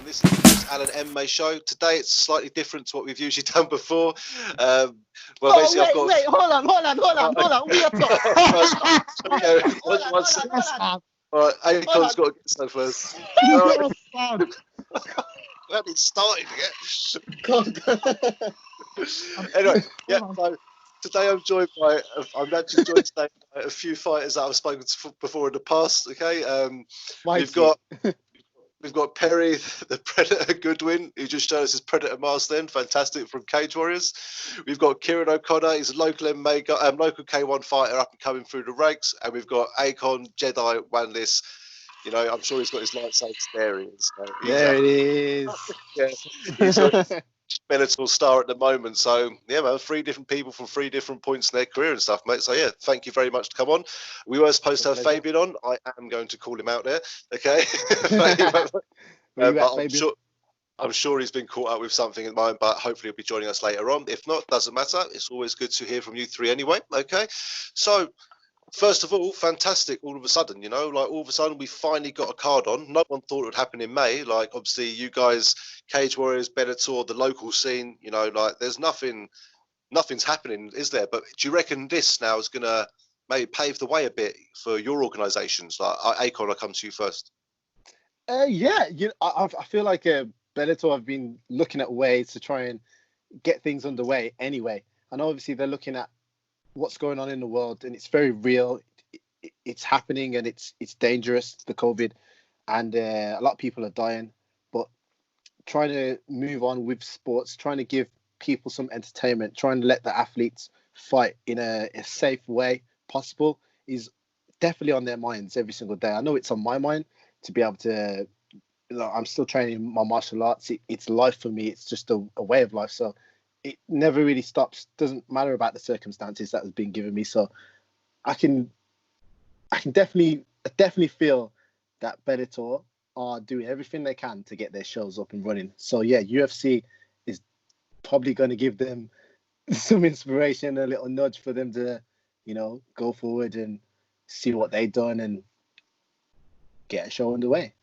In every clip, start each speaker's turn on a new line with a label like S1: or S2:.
S1: and this is the Alan MMA show. Today it's slightly different to what we've usually done before. Hold on. We are All right, Akonne's got to get some first. We haven't started yet. Anyway, yeah. So today I'm actually joined today by a few fighters that I've spoken to before in the past. Okay, we've got Perry, the Predator Goodwin, who just showed us his Predator mask then, fantastic, from Cage Warriors. We've got Kiron O'Connor, he's a local MMA, local K1 fighter up and coming through the ranks, and we've got Akonne, J3di Wanliss. You know, I'm sure he's got his lightsaber there. So
S2: there it is.
S1: Yeah, he's a Bellator star at the moment. So yeah, man, 3 different people from 3 different points in their career and stuff, mate. So yeah, thank you very much to come on. We were supposed to have Fabian on. I am going to call him out there. Okay. I'm sure he's been caught up with something in mind, but hopefully he'll be joining us later on. If not, doesn't matter. It's always good to hear from you 3 anyway. Okay. So first of all, fantastic. All of a sudden, we finally got a card on. No one thought it would happen in May. Like, obviously, you guys, Cage Warriors, Bellator, the local scene, there's nothing's happening, is there? But do you reckon this now is going to maybe pave the way a bit for your organisations? Like, Akonne, I'll come to you first.
S2: Yeah, I feel like Bellator have been looking at ways to try and get things underway anyway. And obviously, they're looking at what's going on in the world, and it's very real. It's happening, and it's dangerous, the COVID, and a lot of people are dying. But trying to move on with sports, trying to give people some entertainment, trying to let the athletes fight in a safe way possible is definitely on their minds every single day. I know it's on my mind to be able to. I'm still training my martial arts. It's life for me. It's just a way of life. So it never really stops. Doesn't matter about the circumstances that has been given me. So I can definitely feel that Bellator are doing everything they can to get their shows up and running. So yeah, UFC is probably going to give them some inspiration, a little nudge for them to, go forward and see what they've done and get a show underway.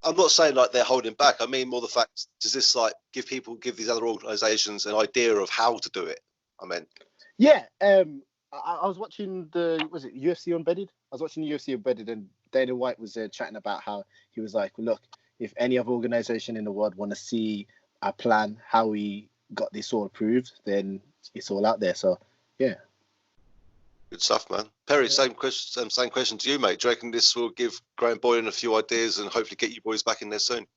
S1: I'm not saying like they're holding back. I mean more the fact, does this like give these other organisations an idea of how to do it? I mean,
S2: yeah. I was watching UFC Unbedded? I was watching the UFC Unbedded, and Dana White was chatting about how he was like, look, if any other organisation in the world want to see our plan, how we got this all approved, then it's all out there. So yeah.
S1: Good stuff, man. Perry, same question to you, mate. Do you reckon this will give Graham Boylan a few ideas and hopefully get you boys back in there soon?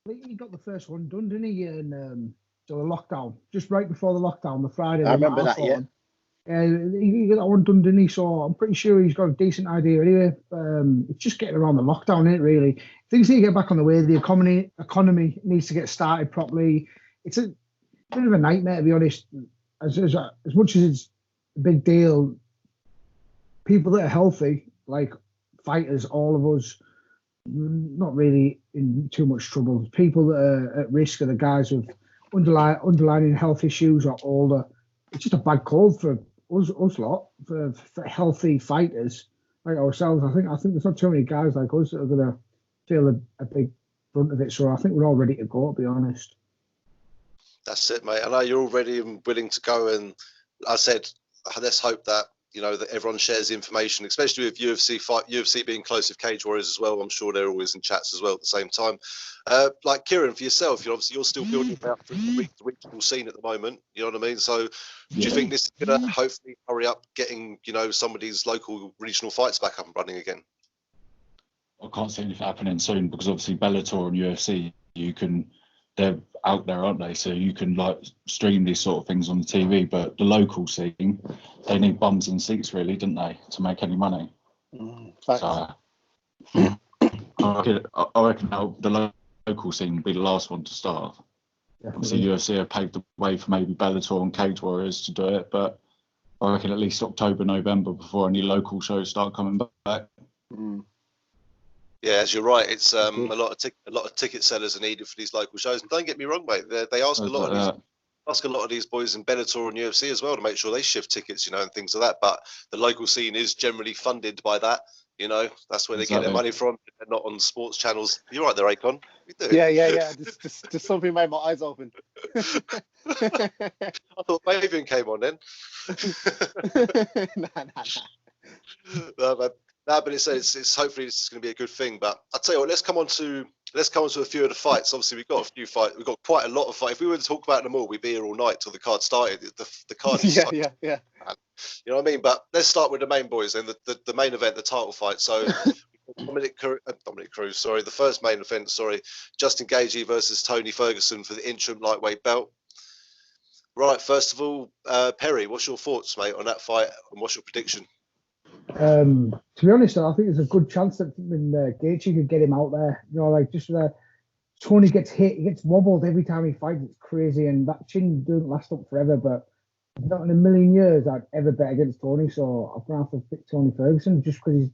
S3: I think he got the first one done, didn't he? In the lockdown, just right before the lockdown, the Friday.
S2: I remember that, yeah.
S3: He got that one done, didn't he? So I'm pretty sure he's got a decent idea anyway. It's just getting around the lockdown, isn't it, really? Things need to get back on the way. The economy needs to get started properly. It's a bit of a nightmare, to be honest. As much as it's a big deal, people that are healthy, like fighters, all of us, not really in too much trouble. People that are at risk are the guys with underlying health issues or older. It's just a bad call for us lot, for healthy fighters like ourselves. I think there's not too many guys like us that are going to feel a big brunt of it. So I think we're all ready to go, to be honest.
S1: That's it, mate. I know you're all ready and willing to go, and I said, let's hope that that everyone shares the information, especially with UFC being close with Cage Warriors as well. I'm sure they're always in chats as well at the same time. Like Kiron, for yourself, you're still building out through the regional scene at the moment. You know what I mean? So do you think this is going to hopefully hurry up getting some of these local regional fights back up and running again?
S4: I can't see anything happening soon because obviously Bellator and UFC, they're out there, aren't they? So you can stream these sort of things on the TV, but the local scene, they need bums in seats, really, don't they, to make any money? So I reckon the local scene will be the last one to start. Obviously, UFC have paved the way for maybe Bellator and Cage Warriors to do it, but I reckon at least October, November before any local shows start coming back.
S1: Yeah, as you're right, it's a lot of ticket sellers are needed for these local shows. And don't get me wrong, mate, they ask a lot of these boys in Bellator and UFC as well to make sure they shift tickets, and things like that. But the local scene is generally funded by that. You know, that's where they get their money from. They're not on sports channels. You're right there, Akonne. You do.
S2: Yeah. Just something made my eyes open.
S1: I thought Fabian came on then. No, but it's hopefully this is going to be a good thing. But I'll tell you what, let's come on to a few of the fights. Obviously, we've got a few fights. We've got quite a lot of fights. If we were to talk about them all, we'd be here all night till the card started. The card is
S2: yeah.
S1: You know what I mean? But let's start with the main boys and the main event, the title fight. So Dominic Cruz, sorry, the first main event, Justin Gaethje versus Tony Ferguson for the interim lightweight belt. Right, first of all, Perry, what's your thoughts, mate, on that fight, and what's your prediction?
S3: To be honest, I think there's a good chance that Gaethje could get him out there. You know, like just Tony gets hit, he gets wobbled every time he fights. It's crazy, and that chin doesn't last up forever. But not in a million years I'd ever bet against Tony, so I'm gonna have to pick Tony Ferguson just because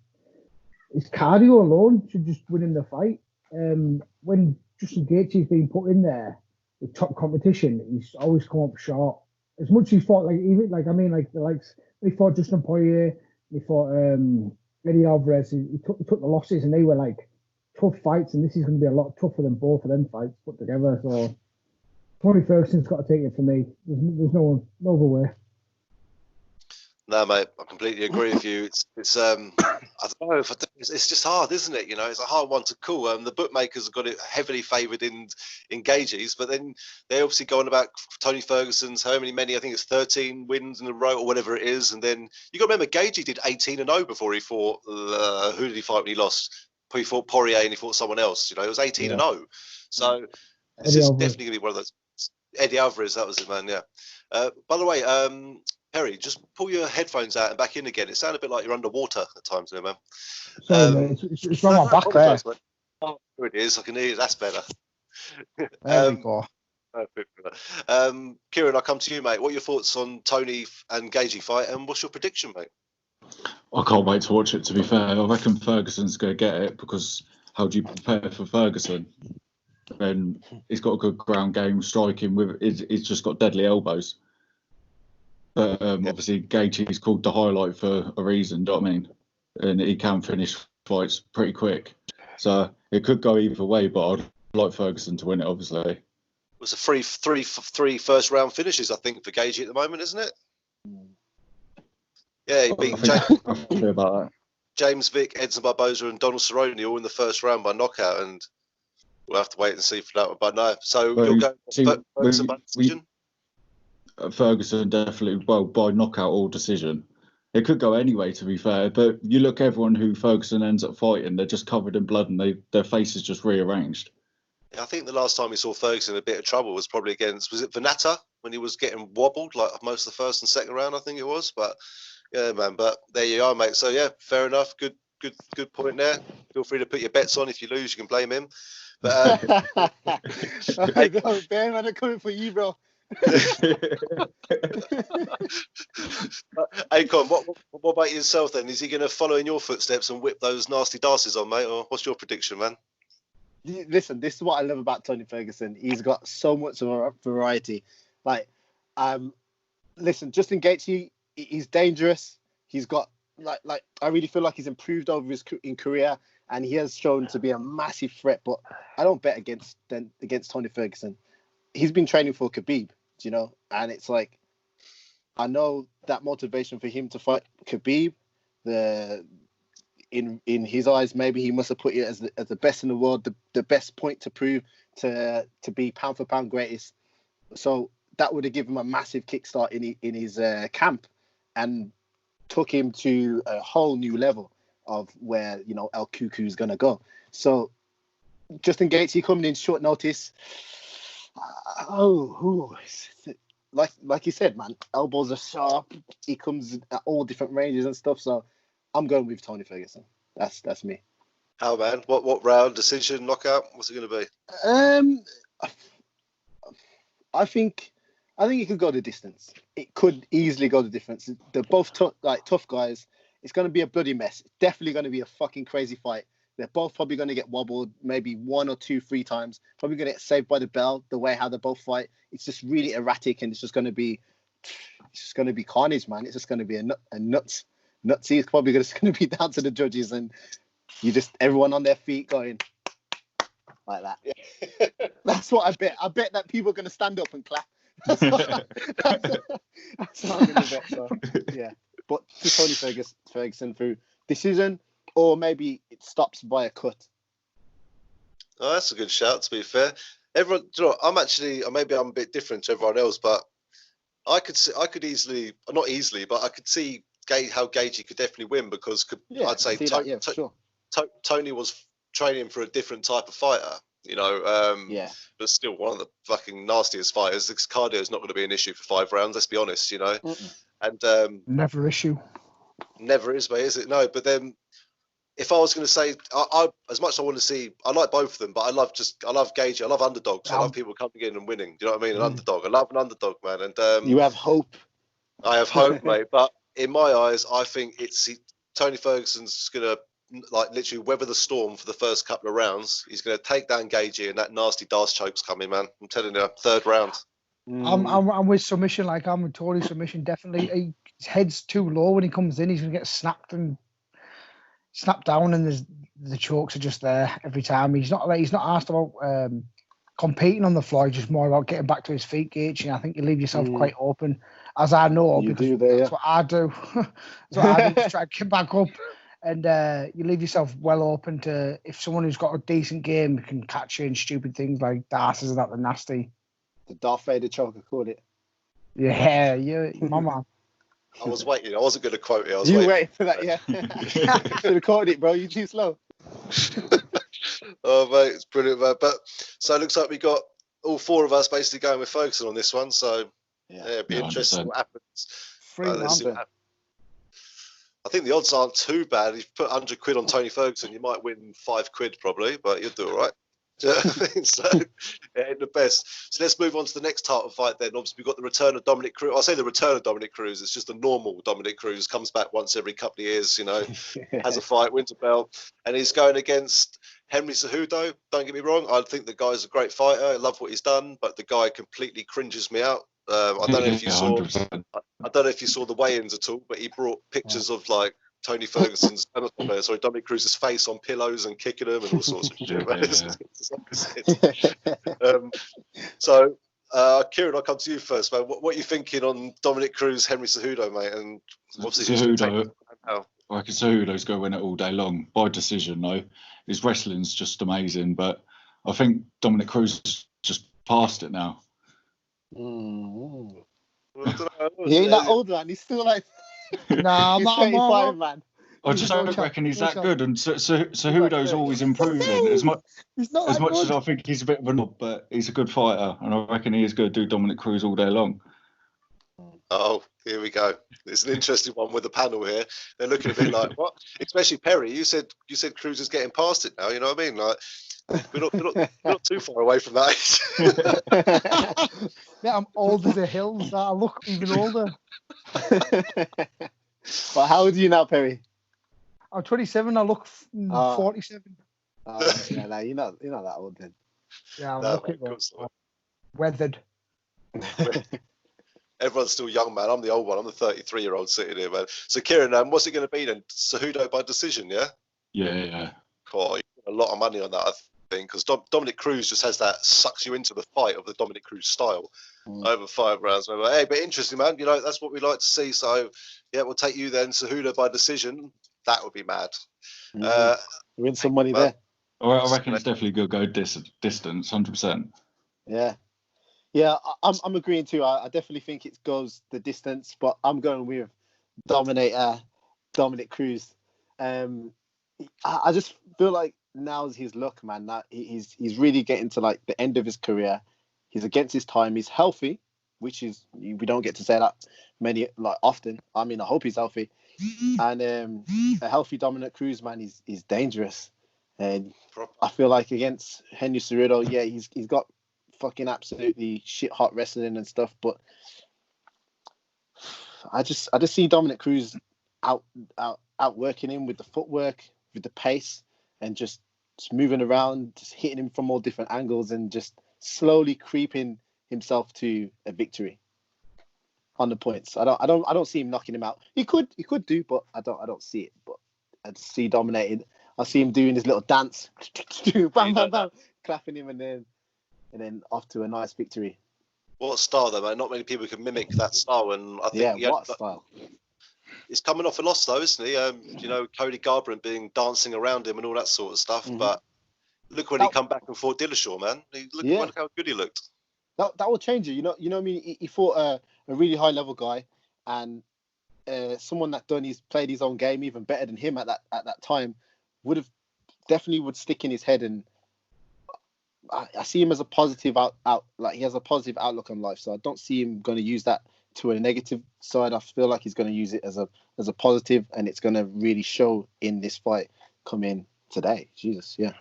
S3: his cardio alone should just win him the fight. When Justin Gaethje's been put in there with top competition, he's always come up short. As much as he fought he fought Justin Poirier, he fought Eddie Alvarez. He took the losses, and they were like tough fights. And this is going to be a lot tougher than both of them fights put together. So Tony Ferguson's got to take it for me. There's no other way.
S1: No, mate, I completely agree with you. It's I don't know, it's just hard, isn't it? You know, it's a hard one to call. The bookmakers have got it heavily favoured in Gaethje's, but then they obviously go on about Tony Ferguson's how many, I think it's 13 wins in a row or whatever it is. And then you got to remember, Gaethje did 18-0 before he fought, who did he fight when he lost? He fought Poirier and he fought someone else. You know, it was 18-0. So this is definitely going to be one of those. Eddie Alvarez, that was it, man, yeah. By the way, Perry, just pull your headphones out and back in again. It sounded a bit like you're underwater at times there, man.
S3: Sorry, mate, it's from my back there.
S1: Oh, here it is. I can hear you. That's better.
S3: There we go.
S1: Kiron, I'll come to you, mate. What are your thoughts on Tony and Gaethje fight, and what's your prediction, mate?
S4: I can't wait to watch it, to be fair. I reckon Ferguson's going to get it, because how do you prepare for Ferguson? And he's got a good ground game, striking. He's just got deadly elbows. But obviously, Gaethje's called the highlight for a reason, do you know what I mean? And he can finish fights pretty quick. So it could go either way, but I'd like Ferguson to win it, obviously.
S1: It was a three first round finishes, I think, for Gaethje at the moment, isn't it? Yeah, he beat James Vick, Edson Barboza, and Donald Cerrone all in the first round by knockout, and we'll have to wait and see for that one. But no, so you'll go Ferguson by decision?
S4: Ferguson definitely, by knockout or decision. It could go anyway, to be fair. But you look, everyone who Ferguson ends up fighting, they're just covered in blood and their face is just rearranged.
S1: Yeah, I think the last time we saw Ferguson in a bit of trouble was probably was it Venata, when he was getting wobbled like most of the first and second round, I think it was. But yeah, man. But there you are, mate. So yeah, fair enough. Good point there. Feel free to put your bets on. If you lose, you can blame him. But
S2: Ben, I'm coming for you, bro.
S1: Akonne, what about yourself then? Is he going to follow in your footsteps and whip those nasty dasses on, mate? Or what's your prediction, man?
S2: Listen, this is what I love about Tony Ferguson. He's got so much variety. Listen, Justin Gaethje, he's dangerous. He's got like I really feel like he's improved over his career, and he has shown to be a massive threat. But I don't bet against Tony Ferguson. He's been training for Khabib, you know, and it's like, I know that motivation for him to fight Khabib, in his eyes, maybe he must have put it as the best in the world, the best point to prove to be pound for pound greatest. So that would have given him a massive kickstart in his camp, and took him to a whole new level of where, you know, El Cuckoo is going to go. So Justin Gaethje coming in short notice. Like you said, man, elbows are sharp. He comes at all different ranges and stuff. So I'm going with Tony Ferguson. That's me.
S1: How, man? What round, decision, knockout? What's it going to be?
S2: I think it could go the distance. It could easily go the distance. They're both tough guys. It's going to be a bloody mess. It's definitely going to be a fucking crazy fight. They're both probably going to get wobbled maybe 1 or 2, 3 times. Probably going to get saved by the bell, the way how they both fight. It's just really erratic, and it's just going to be carnage, man. It's just going to be a nuts nutsy. It's probably just going to be down to the judges, and you just everyone on their feet going like that. Yeah. That's what I bet. I bet that people are going to stand up and clap. That's what I'm going to bet. So yeah, but to Tony Ferguson through decision, or maybe it stops by a cut.
S1: Oh, that's a good shout. To be fair, everyone, you know, maybe I'm a bit different to everyone else, but I could easily, not easily, but I could see how Gaethje could definitely win because I'd say
S2: sure.
S1: Tony was training for a different type of fighter, you know, but still one of the fucking nastiest fighters. This cardio is not going to be an issue for 5 rounds. Let's be honest, you know, and
S3: never issue.
S1: Never is, mate, is it? No, but then. If I was going to say, I as much as I want to see, I like both of them, but I love Gaethje. I love underdogs. I love people coming in and winning. Do you know what I mean? An underdog. I love an underdog, man. And
S2: you have hope.
S1: I have hope, mate. But in my eyes, I think Tony Ferguson's going to like literally weather the storm for the first couple of rounds. He's going to take down Gaethje, and that nasty Darce choke's coming, man. I'm telling you, 3rd round.
S3: I'm with submission. Like I'm with Tony submission. Definitely, his head's too low when he comes in. He's going to get snapped down, and the chokes are just there every time. He's not asked about competing on the floor. He's just more about getting back to his feet, Gaethje. I think you leave yourself quite open, as I know, because that's what I do. That's what I do to try to get back up, and you leave yourself well open to if someone who's got a decent game can catch you in stupid things like Darce's and that. The nasty,
S2: the Darth Vader choke, I called it.
S3: Yeah, my man.
S1: I was waiting. I wasn't going to quote it. I was
S2: waiting for that, yeah. Should have caught it, bro. You're too slow.
S1: Oh, mate, it's brilliant, man. But so it looks like we got all 4 of us basically going with Ferguson on this one. So it'd be interesting what happens. Let's see what happens. I think the odds aren't too bad. If you put 100 quid on Tony Ferguson, you might win 5 quid probably, but you'll do all right. Do you know what I mean? So, ain't the best. So let's move on to the next title fight then. Obviously, we've got the return of Dominic Cruz. I say the return of Dominic Cruz. It's just a normal Dominic Cruz. Comes back once every couple of years, you know, has a fight, wins a belt. And he's going against Henry Cejudo. Don't get me wrong. I think the guy's a great fighter. I love what he's done, but the guy completely cringes me out. I don't know if you saw. I don't know if you saw the weigh-ins at all, but he brought pictures of like Tony Ferguson's, Dominic Cruz's face on pillows and kicking him and all sorts of shit. So, Kiron, I'll come to you first, man. What are you thinking on Dominic Cruz, Henry Cejudo, mate? And obviously,
S4: Cejudo, I reckon Cejudo's going to win it all day long by decision, though. His wrestling's just amazing, but I think Dominic Cruz has just passed it now.
S2: He ain't that old, man. He's still like.
S3: Nah,
S2: he's 35, man.
S4: I just don't reckon he's that good, and Cejudo's always improving. As much as I think he's a bit of a knob, but he's a good fighter, and I reckon he is going to do Dominic Cruz all day long.
S1: Oh, here we go. It's an interesting one with the panel here. They're looking a bit like what? Especially Perry. You said Cruz is getting past it now. You know what I mean? Like we're not too far away from that age.
S3: Yeah, I'm old as the hills. I look even older.
S2: Well, how old are you now, Perry?
S3: I'm 27. I look 47.
S2: Yeah, no, you're not that old then.
S3: Yeah, I'm looking weathered.
S1: Everyone's still young, man. I'm the old one. I'm the 33-year-old sitting here, man. So, Kiron, what's it going to be then? Cejudo by decision, yeah?
S4: Yeah.
S1: Oh, you put a lot of money on that, I think, because Dominic Cruz just has that sucks you into the fight of the Dominic Cruz style over 5 rounds. Hey, but interesting, man. You know, that's what we like to see. So, yeah, we'll take you then. Cejudo by decision. That would be mad.
S2: Win some money there.
S4: I reckon it's definitely going to go distance, 100%.
S2: Yeah, I'm agreeing too. I definitely think it goes the distance, but I'm going with Dominator, Dominic Cruz. I just feel like now's his luck, man. That he's really getting to like the end of his career. He's against his time. He's healthy, which is we don't get to say that often. I mean, I hope he's healthy. And a healthy Dominic Cruz, man, is dangerous. And I feel like against Henry Cejudo, yeah, he's got fucking absolutely shit hot wrestling and stuff, but I just see Dominic Cruz outworking him with the footwork, with the pace, and just moving around, just hitting him from all different angles, and just slowly creeping himself to a victory. on the points. I don't see him knocking him out. He could do, but I don't see it. But I'd see dominated. I see him doing his little dance, bam, bam, bam, clapping him, and then off to a nice victory.
S1: What style though, man? Not many people can mimic that style, and I think
S2: what style?
S1: He's coming off a loss though, isn't he? Cody Garbrandt being dancing around him and all that sort of stuff. Mm-hmm. But look when he come back and fought Dillashaw, man. Look how good he looked.
S2: That will change it. You know what I mean? He fought a really high level guy, and someone that played his own game even better than him at that time would stick in his head. And I see him as a positive like he has a positive outlook on life. So I don't see him going to use that to a negative side. I feel like he's going to use it as a positive, and it's going to really show in this fight coming today. Jesus, yeah.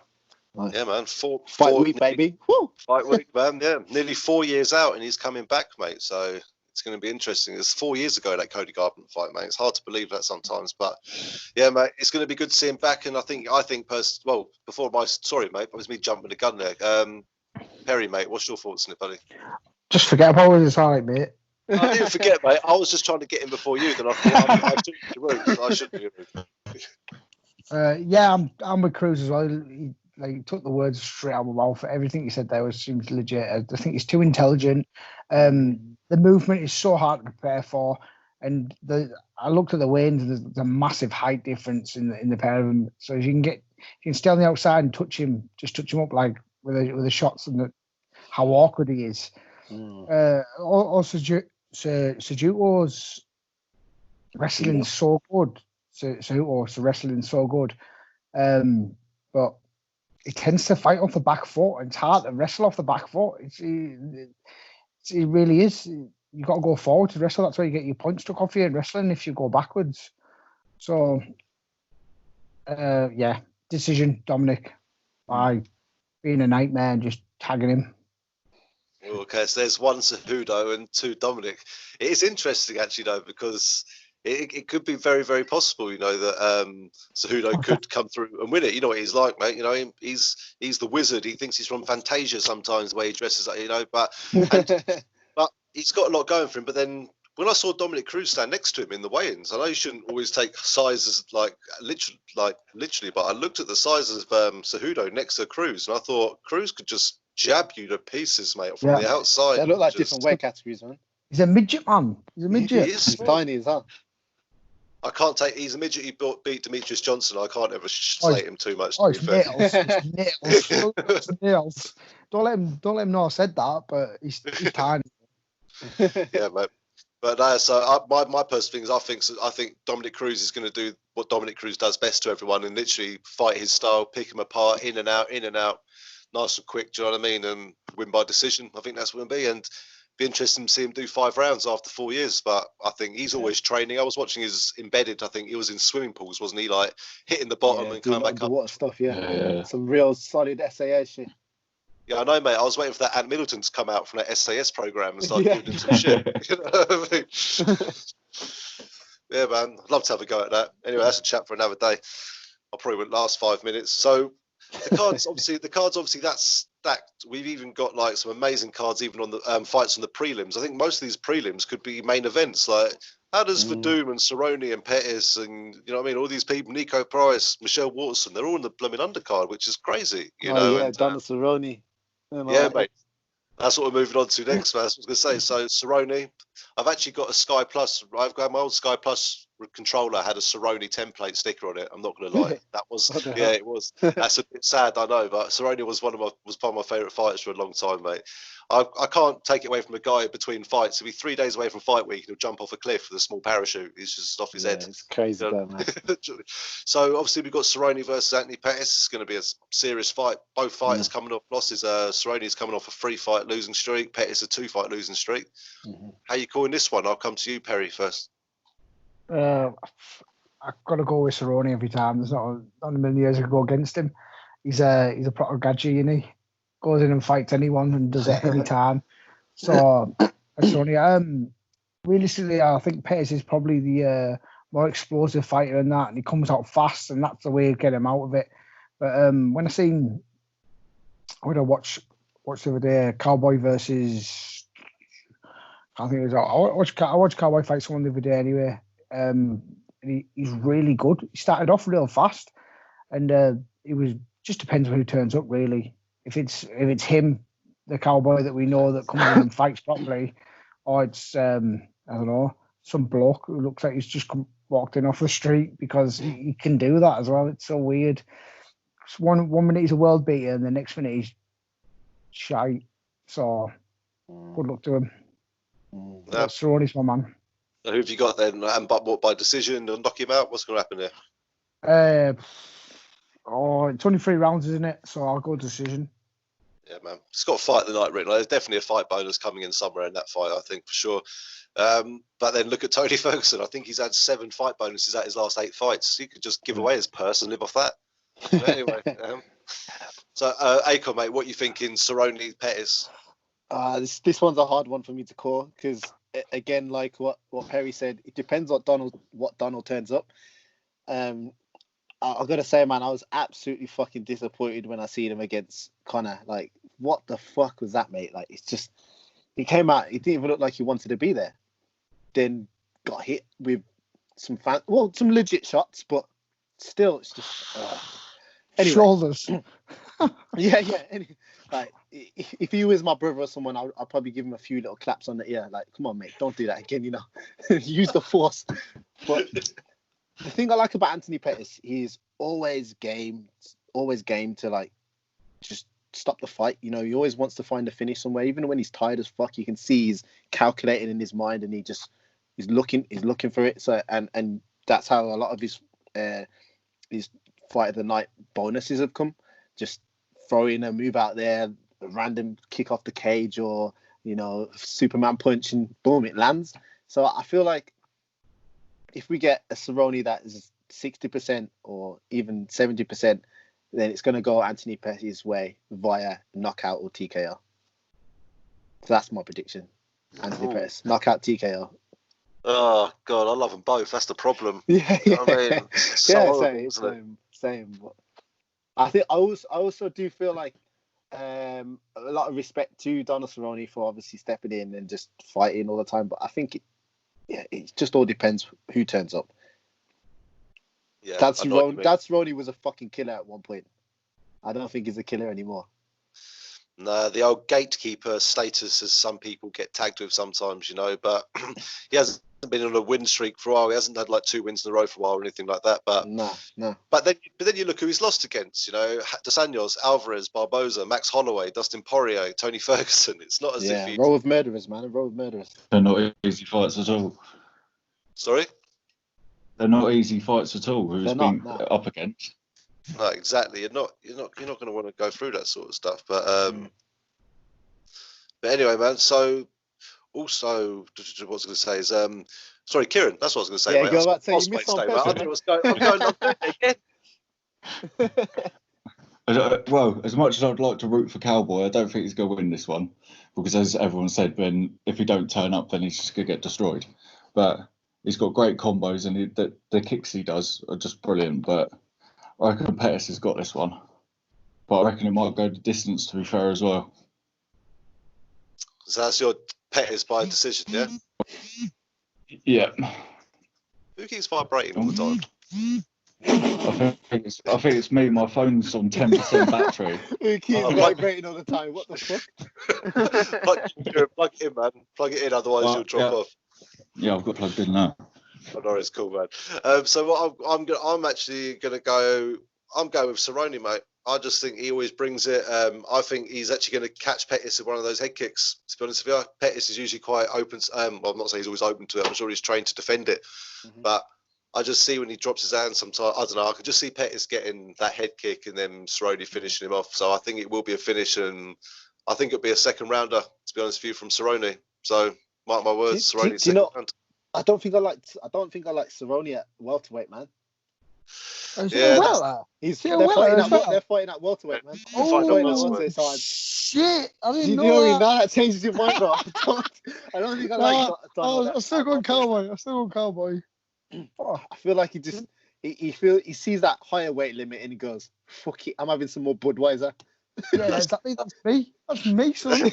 S2: Nice.
S1: Yeah, man.
S2: Fight week, baby. Woo!
S1: Fight week, man. Yeah, nearly 4 years out, and he's coming back, mate. So it's going to be interesting. It's 4 years ago that Cody Garbrandt fight, mate. It's hard to believe that sometimes, but yeah, mate, it's going to be good to see him back. And I think sorry, mate, it was me jumping the gun there. Perry, mate, what's your thoughts on it, buddy?
S3: Just forget about it. It's all right, mate.
S1: I didn't forget, mate. I was just trying to get in before you. Then I thought I took the route. I shouldn't be rude.
S3: Yeah, I'm with Cruz as well. He took the words straight out of my mouth. Everything he said there seems legit. I think he's too intelligent. The movement is so hard to prepare for, and I looked at the weigh-ins. There's a massive height difference in the pair of them. So if you can stay on the outside and touch him up like with the shots and how awkward he is. Also, Cejudo's wrestling so good. Cejudo's wrestling so good, but he tends to fight off the back foot. It's hard to wrestle off the back foot. It really is. You got to go forward to wrestle. That's why you get your points struck off you in wrestling if you go backwards. So, decision, Dominic, by being a nightmare and just tagging him.
S1: Okay, so there's one Cejudo and two Dominic. It is interesting, actually, though, because it could be very, very possible, that Cejudo could come through and win it. You know what he's like, mate. He's the wizard. He thinks he's from Fantasia sometimes, the way he dresses, but he's got a lot going for him. But then when I saw Dominic Cruz stand next to him in the weigh-ins, I know you shouldn't always take sizes literally, but I looked at the sizes of Cejudo next to Cruz, and I thought Cruz could just jab you to pieces, mate, from the outside.
S2: They look like different weight categories, man.
S3: He's a midget, man. He's a midget.
S2: He's tiny as hell.
S1: I can't take. He's a midget. He beat Demetrius Johnson. I can't ever slate him too much.
S3: It's nails. Don't let him know I said that, but he's tiny.
S1: Yeah, mate. But so my personal thing is I think Dominic Cruz is going to do what Dominic Cruz does best to everyone, and literally fight his style, pick him apart, in and out, nice and quick. Do you know what I mean? And win by decision. I think that's what it'll be. And be interesting to see him do 5 rounds after 4 years. But I think he's always training. I was watching his embedded. I think he was in swimming pools, wasn't he? Like hitting the bottom and coming back up.
S2: Water stuff, yeah. Some real solid SAS shit.
S1: Yeah, I know, mate. I was waiting for that Ant Middleton to come out from that SAS program and start giving him some shit. You know what I mean? Yeah, man. I'd love to have a go at that. Anyway, that's a chat for another day. I probably wouldn't last 5 minutes. So the cards, obviously, that's stacked. We've even got like some amazing cards, even on the fights on the prelims. I think most of these prelims could be main events. Like, how does Verdum and Cerrone and Pettis and all these people, Nico Price, Michelle Waterson, they're all in the blooming undercard, which is crazy.
S2: Donna Cerrone.
S1: Yeah, mate. That's what we're moving on to next, man. That's what I was going to say. So, Cerrone, I've actually got a Sky Plus. I've got my old Sky Plus controller had a Cerrone template sticker on it. I'm not going to lie. That was, it was. That's a bit sad, I know, but Cerrone was one of my favourite fighters for a long time, mate. I can't take it away from a guy between fights. He'll be 3 days away from fight week and he'll jump off a cliff with a small parachute. He's just off his head.
S2: It's crazy, man.
S1: So obviously we've got Cerrone versus Anthony Pettis. It's going to be a serious fight. Both fighters coming off losses. Cerrone's coming off a 3-fight losing streak. Pettis a 2-fight losing streak. How you calling this one? I'll come to you, Perry, first.
S3: I've got to go with Cerrone every time. There's not a million years I could go against him. He's a proper gadget, isn't he? Goes in and fights anyone and does it any time. So, realistically, I think Pettis is probably the more explosive fighter in that, and he comes out fast, and that's the way to get him out of it. But when I watched the other day, Cowboy versus I think it was. I watched Cowboy fight someone the other day anyway. And he's really good. He started off real fast, and it was just depends on who turns up really. If it's him, the Cowboy that we know that comes in and fights properly, or it's I don't know, some bloke who looks like he's just walked in off the street, because he can do that as well. It's so weird. One minute he's a world beater, and the next minute he's shite. So good luck to him. Cerrone's my man.
S1: And who have you got then? And but what, by decision and knock him out? What's going to happen there?
S3: It's only 3 rounds, isn't it? So I'll go decision.
S1: Yeah, man. It's got a fight of the night written. There's definitely a fight bonus coming in somewhere in that fight, I think, for sure. But then look at Tony Ferguson. I think he's had 7 fight bonuses at his last 8 fights. He could just give away his purse and live off that. But anyway, so Akonne, mate, what you thinking? Cerrone, Pettis?
S2: This one's a hard one for me to call, because again, like what Perry said, it depends what Donald turns up. I've got to say, man, I was absolutely fucking disappointed when I seen him against Connor. Like, what the fuck was that, mate? Like, it's just, he came out, he didn't even look like he wanted to be there. Then got hit with some legit shots, but still, it's just anyway.
S3: Shoulders.
S2: yeah. Like, if he was my brother or someone, I'll probably give him a few little claps on the ear. Like, come on, mate, don't do that again. You know, use the force. But the thing I like about Anthony Pettis, he's always game to like just stop the fight. You know, he always wants to find a finish somewhere, even when he's tired as fuck. You can see he's calculating in his mind, and he's looking for it. So and that's how a lot of his fight of the night bonuses have come. Just throwing a move out there, a random kick off the cage, or Superman punch, and boom, it lands. So I feel like if we get a Cerrone that is 60% or even 70%, then it's going to go Anthony Pettis' way via knockout or TKO. So that's my prediction. Anthony Pettis, knockout, TKO.
S1: Oh God, I love them both. That's the problem.
S2: Yeah.
S1: I mean,
S2: same. But I think I also do feel like a lot of respect to Donald Cerrone for obviously stepping in and just fighting all the time. But I think it just all depends who turns up.
S1: Yeah,
S2: Dad Cerrone was a fucking killer at one point. I don't think he's a killer anymore.
S1: No, the old gatekeeper status, as some people get tagged with sometimes, but he hasn't been on a win streak for a while. He hasn't had like 2 wins in a row for a while or anything like that. But
S2: no.
S1: But then you look who he's lost against. Dos Anjos, Alvarez, Barboza, Max Holloway, Dustin Poirier, Tony Ferguson. It's not as if he...
S2: row of murderers, man. A row of murderers.
S4: They're not easy fights at all.
S1: Sorry?
S4: They're not easy fights at all. Who's been up against?
S1: No, exactly. You're not going to want to go through that sort of stuff. But anyway, man. So also, what I was going to say is, sorry, Kiron. That's what I was going to say.
S2: Yeah,
S1: mate.
S2: you're about to say you missed on
S1: I'm going.
S4: Well, as much as I'd like to root for Cowboy, I don't think he's going to win this one, because as everyone said, if he don't turn up, then he's just going to get destroyed. But he's got great combos, and the kicks he does are just brilliant. But I reckon Pettis has got this one. But I reckon it might go the distance, to be fair, as well.
S1: So that's your Pettis by decision, yeah?
S4: Yeah.
S1: Who keeps vibrating all the time?
S4: I think it's me. My phone's on 10% battery.
S2: Who keeps vibrating all the time? What the fuck?
S1: Plug it in, man. Plug it in, otherwise you'll drop off.
S4: Yeah, I've got plugged in now.
S1: Oh, no, it's cool, man. So what I'm actually gonna go. I'm going with Cerrone, mate. I just think he always brings it. I think he's actually going to catch Pettis with one of those head kicks. To be honest with you, Pettis is usually quite open. Well, I'm not saying he's always open to it. I'm sure he's trained to defend it. Mm-hmm. But I just see when he drops his hand sometimes, I don't know, I could just see Pettis getting that head kick and then Cerrone finishing him off. So I think it will be a finish, and I think it'll be a second rounder, to be honest with you, from Cerrone. So mark my words, Cerrone second round.
S2: I don't think I like Cerrone at welterweight, man.
S3: They're
S2: fighting at welterweight, man.
S3: Shit! I didn't know
S2: that. Now that changes your mind, bro. I don't think I like Donald.
S3: I'm still going Cowboy.
S2: I feel like he sees that higher weight limit and he goes, "Fuck it, I'm having some more Budweiser."
S3: Yeah, exactly. That's me. That's me, son.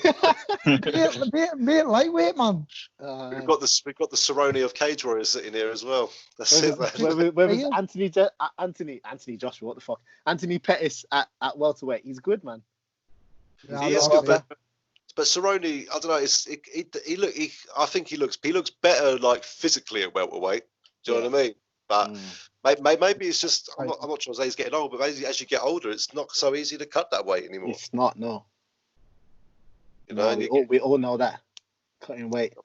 S3: Mate, lightweight, man.
S1: We've got the Cerrone of Cage Warriors sitting here as well. That's it, man.
S2: Where was Anthony Joshua? What the fuck? Anthony Pettis at welterweight. He's good, man.
S3: Yeah,
S1: He is good, but Cerrone, I don't know. I think he looks better like physically at welterweight. Do you know what I mean? But maybe it's just I'm not trying to say he's getting old, but maybe as you get older, it's not so easy to cut that weight anymore.
S2: It's not, no.
S1: You know,
S2: we all know that cutting weight.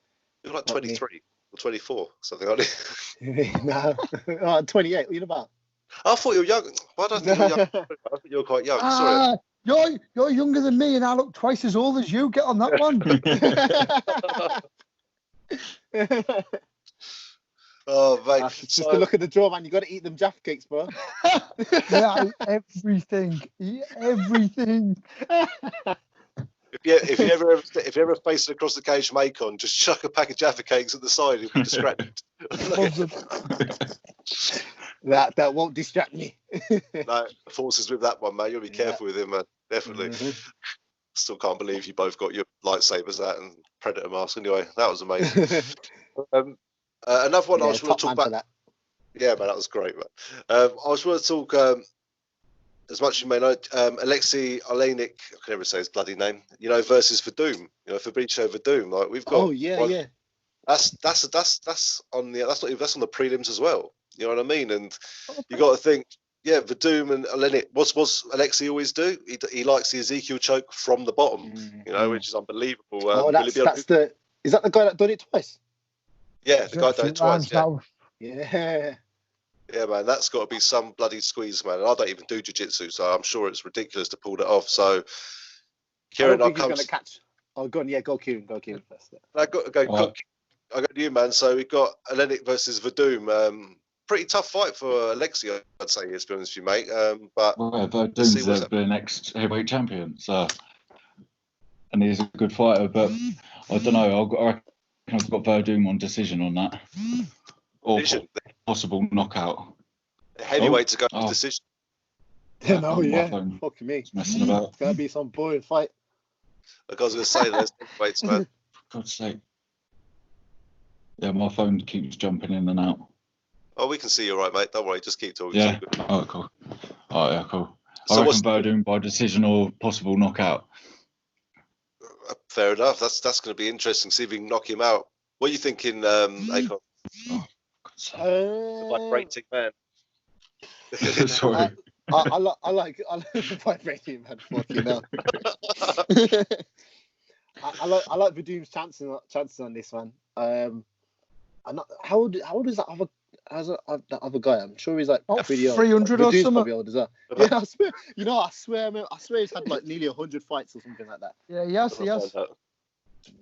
S1: You're like 23 or 24, something like that.
S2: No, 28. What are you about?
S1: I thought you were young. Why don't I think you were young? I think you were quite young. Sorry.
S3: You're younger than me, and I look twice as old as you. Get on that one.
S1: Oh, mate.
S2: Just to look at the draw, man. You got to eat them Jaffa cakes, bro.
S3: Yeah, everything.
S1: If you ever face it across the cage from Akonne, just chuck a pack of Jaffa cakes at the side. He'll be distracted.
S2: That won't distract me.
S1: No, forces with that one, man. You'll be careful with him, man. Definitely. Still can't believe you both got your lightsabers out and Predator mask. Anyway, that was amazing. Another one I was going to talk about. Yeah, man, that was great, man. I was going to talk, as much as you may know, Alexei Oleinik, I can never say his bloody name, versus Verdum, Fabricio Verdum. Like we've got.
S2: Oh yeah.
S1: That's on the prelims as well. You know what I mean? And you got to think, yeah, Verdum and Oleinik. What's Alexei always do? He likes the Ezekiel choke from the bottom, which is unbelievable.
S2: Is that the guy that done it twice?
S1: Yeah, the guy done it twice.
S2: Yeah.
S1: Yeah, man, that's got to be some bloody squeeze, man. And I don't even do jiu-jitsu, so I'm sure it's ridiculous to pull that off. So, Kiron,
S2: he's going to catch. Oh, go on. Yeah, go Kiron first.
S1: I got to you, man. So we got Oleinik versus Verdum. Pretty tough fight for Alexei, I'd say, to be honest with you, mate. But
S4: Verdum's the next heavyweight champion, so and he's a good fighter. But I don't know. I've got Verdum on decision on that. Or possible knockout.
S1: The heavyweight to go to decision.
S2: No, yeah. Fuck me.
S4: Messing about.
S2: It's going to be some boring fight.
S1: Like I was going to say, there's heavyweights, man.
S4: For God's sake. Yeah, my phone keeps jumping in and out.
S1: Oh, we can see you all right, mate. Don't worry. Just keep talking.
S4: Yeah. Oh, cool. Oh, yeah, cool. So I reckon Verdum by decision or possible knockout.
S1: Fair enough. That's going to be interesting. See if we can knock him out. What are you thinking, Akonne? Vibrating man.
S4: Sorry.
S2: I like vibrating man. Fucking hell. I like Verdum's chances on this one. How old is that other guy? I'm sure he's like pretty old.
S3: 300 or something.
S2: Old as well. Yeah, I swear, he's had like nearly 100 fights or something like that.
S3: Yeah, he has.
S2: It's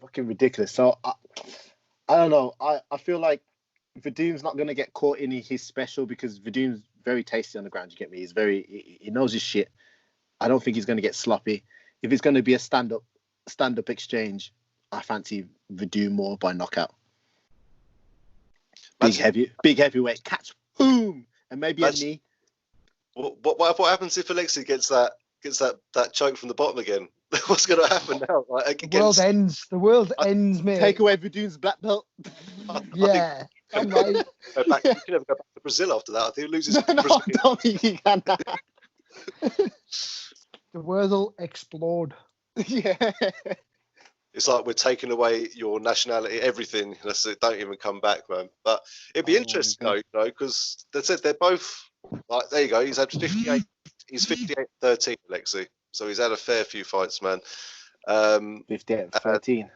S2: fucking ridiculous. So I don't know. I feel like Verdum's not going to get caught in his special because Verdum's very tasty on the ground. You get me? He knows his shit. I don't think he's going to get sloppy. If it's going to be a stand-up exchange, I fancy Verdum more by knockout. Big heavyweight catch, boom, and maybe a knee.
S1: What happens if Alexei gets that choke from the bottom again? What's going to happen now? Like,
S3: the world ends, mate.
S2: Take away Verdum's black belt.
S3: Yeah, I'm right.
S1: You can never go back to Brazil after that. I think he loses.
S2: I don't think he can.
S3: The world will explode.
S2: Yeah.
S1: It's like we're taking away your nationality, everything. That's it. Don't even come back, man. But it'd be interesting, though, because they said they're both like. There you go. He's had 58. He's 58-13, Alexei. So he's had a fair few fights, man.
S2: 58-13.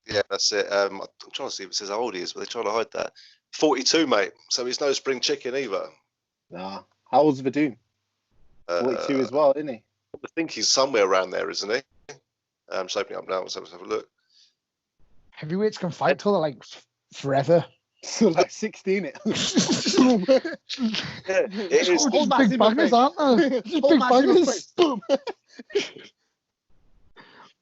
S1: Yeah, that's it. I'm trying to see if it says how old he is, but they're trying to hide that. 42, mate. So he's no spring chicken either.
S2: Nah. How old's Verdum? 42 as well, isn't he?
S1: I think he's somewhere around there, isn't he? I'm just opening up now. Let's have a look.
S3: Heavyweights can fight till they're like forever.
S2: So like 16, it.
S1: Yeah, it is.
S3: Big bangers, aren't they? Big bangers. Boom.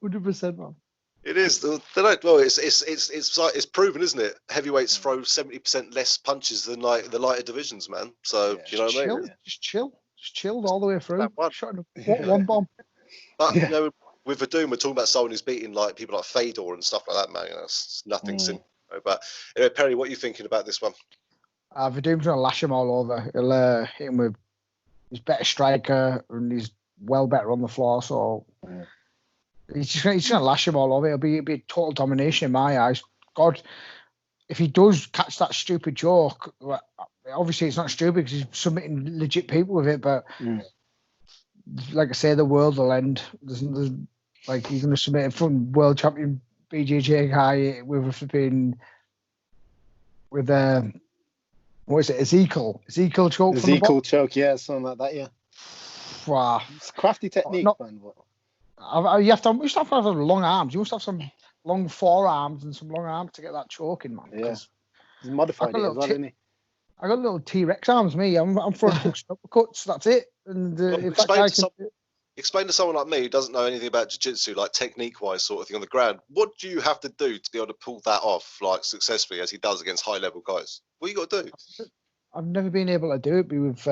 S3: 100%, man.
S1: It is. They don't. Well, it's proven, isn't it? Heavyweights throw 70% less punches than like the lighter divisions, man. So you know what I mean?
S3: Just chilled all the way through.
S1: One.
S3: Shot one bomb.
S1: But you know, with Verdun, we're talking about someone who's beating like people like Fedor and stuff like that, man. You know, it's nothing simple. But anyway, Perry, what are you thinking about this one?
S3: Verdun's going to lash him all over. He'll hit him with his better striker, and he's well better on the floor. So he's just going to lash him all over. It'll be a total domination in my eyes. God, if he does catch that stupid joke, well, obviously it's not stupid because he's submitting legit people with it. But like I say, the world will end. There's like he's going to submit a from world champion BJJ guy with what is it? Ezekiel choke.
S2: Ezekiel choke, yeah, something like that, yeah.
S3: Wow.
S2: It's a crafty technique, man.
S3: You have to have long arms. You must have some long forearms and some long arms to get that choke in, man.
S2: Yeah. He's modified it as well, isn't he?
S3: I got little T-Rex arms, me. I'm front hooks, uppercuts, that's it. And
S1: explain to someone like me who doesn't know anything about jiu-jitsu, like technique-wise sort of thing on the ground, what do you have to do to be able to pull that off, like, successfully, as he does against high-level guys? What you got to do?
S3: I've never been able to do it, but with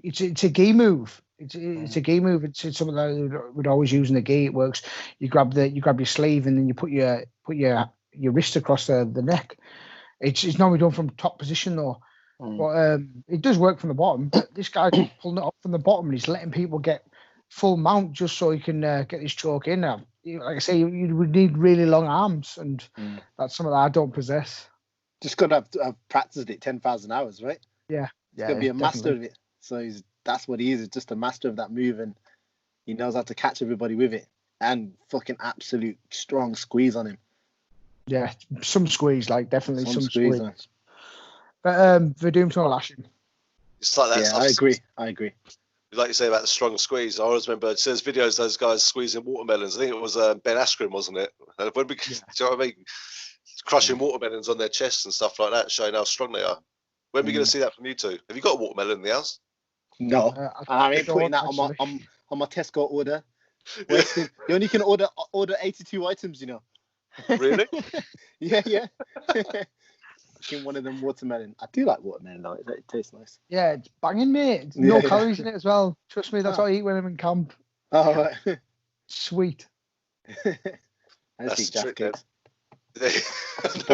S3: it's a gi move. It's a gi move. It's something that we'd always use in the gi. It works. You grab your sleeve and then you put your wrist across the neck. It's normally done from top position though. But it does work from the bottom. But this guy's pulling it up from the bottom and he's letting people get full mount just so he can get this choke in. Now, like I say, you would need really long arms, and that's something that I don't possess.
S2: Just got to have practiced it 10,000 hours, right?
S3: Yeah.
S2: He's got to be a master of it. So that's what he is. He's just a master of that move, and he knows how to catch everybody with it. And fucking absolute strong squeeze on him.
S3: Yeah, some squeeze, like definitely some squeeze. But Verdun's gonna lash him.
S1: It's like that.
S2: Yeah, I agree.
S1: Like you say about the strong squeeze, I always remember there's videos of those guys squeezing watermelons. I think it was Ben Askren, wasn't it? When we, do you know what I mean? Crushing watermelons on their chests and stuff like that, showing how strong they are. When are we going to see that from you two? Have you got a watermelon in the house?
S2: No, I ain't putting that on my Tesco order. You only can order 82 items, you know.
S1: Really?
S2: Yeah. In one of them watermelon. I do like watermelon though. It tastes nice.
S3: Yeah, it's banging, mate. It's no calories in it as well. Trust me, that's what I eat when I'm in camp.
S2: Oh, right.
S3: Sweet.
S2: I just eat Jaffa cakes.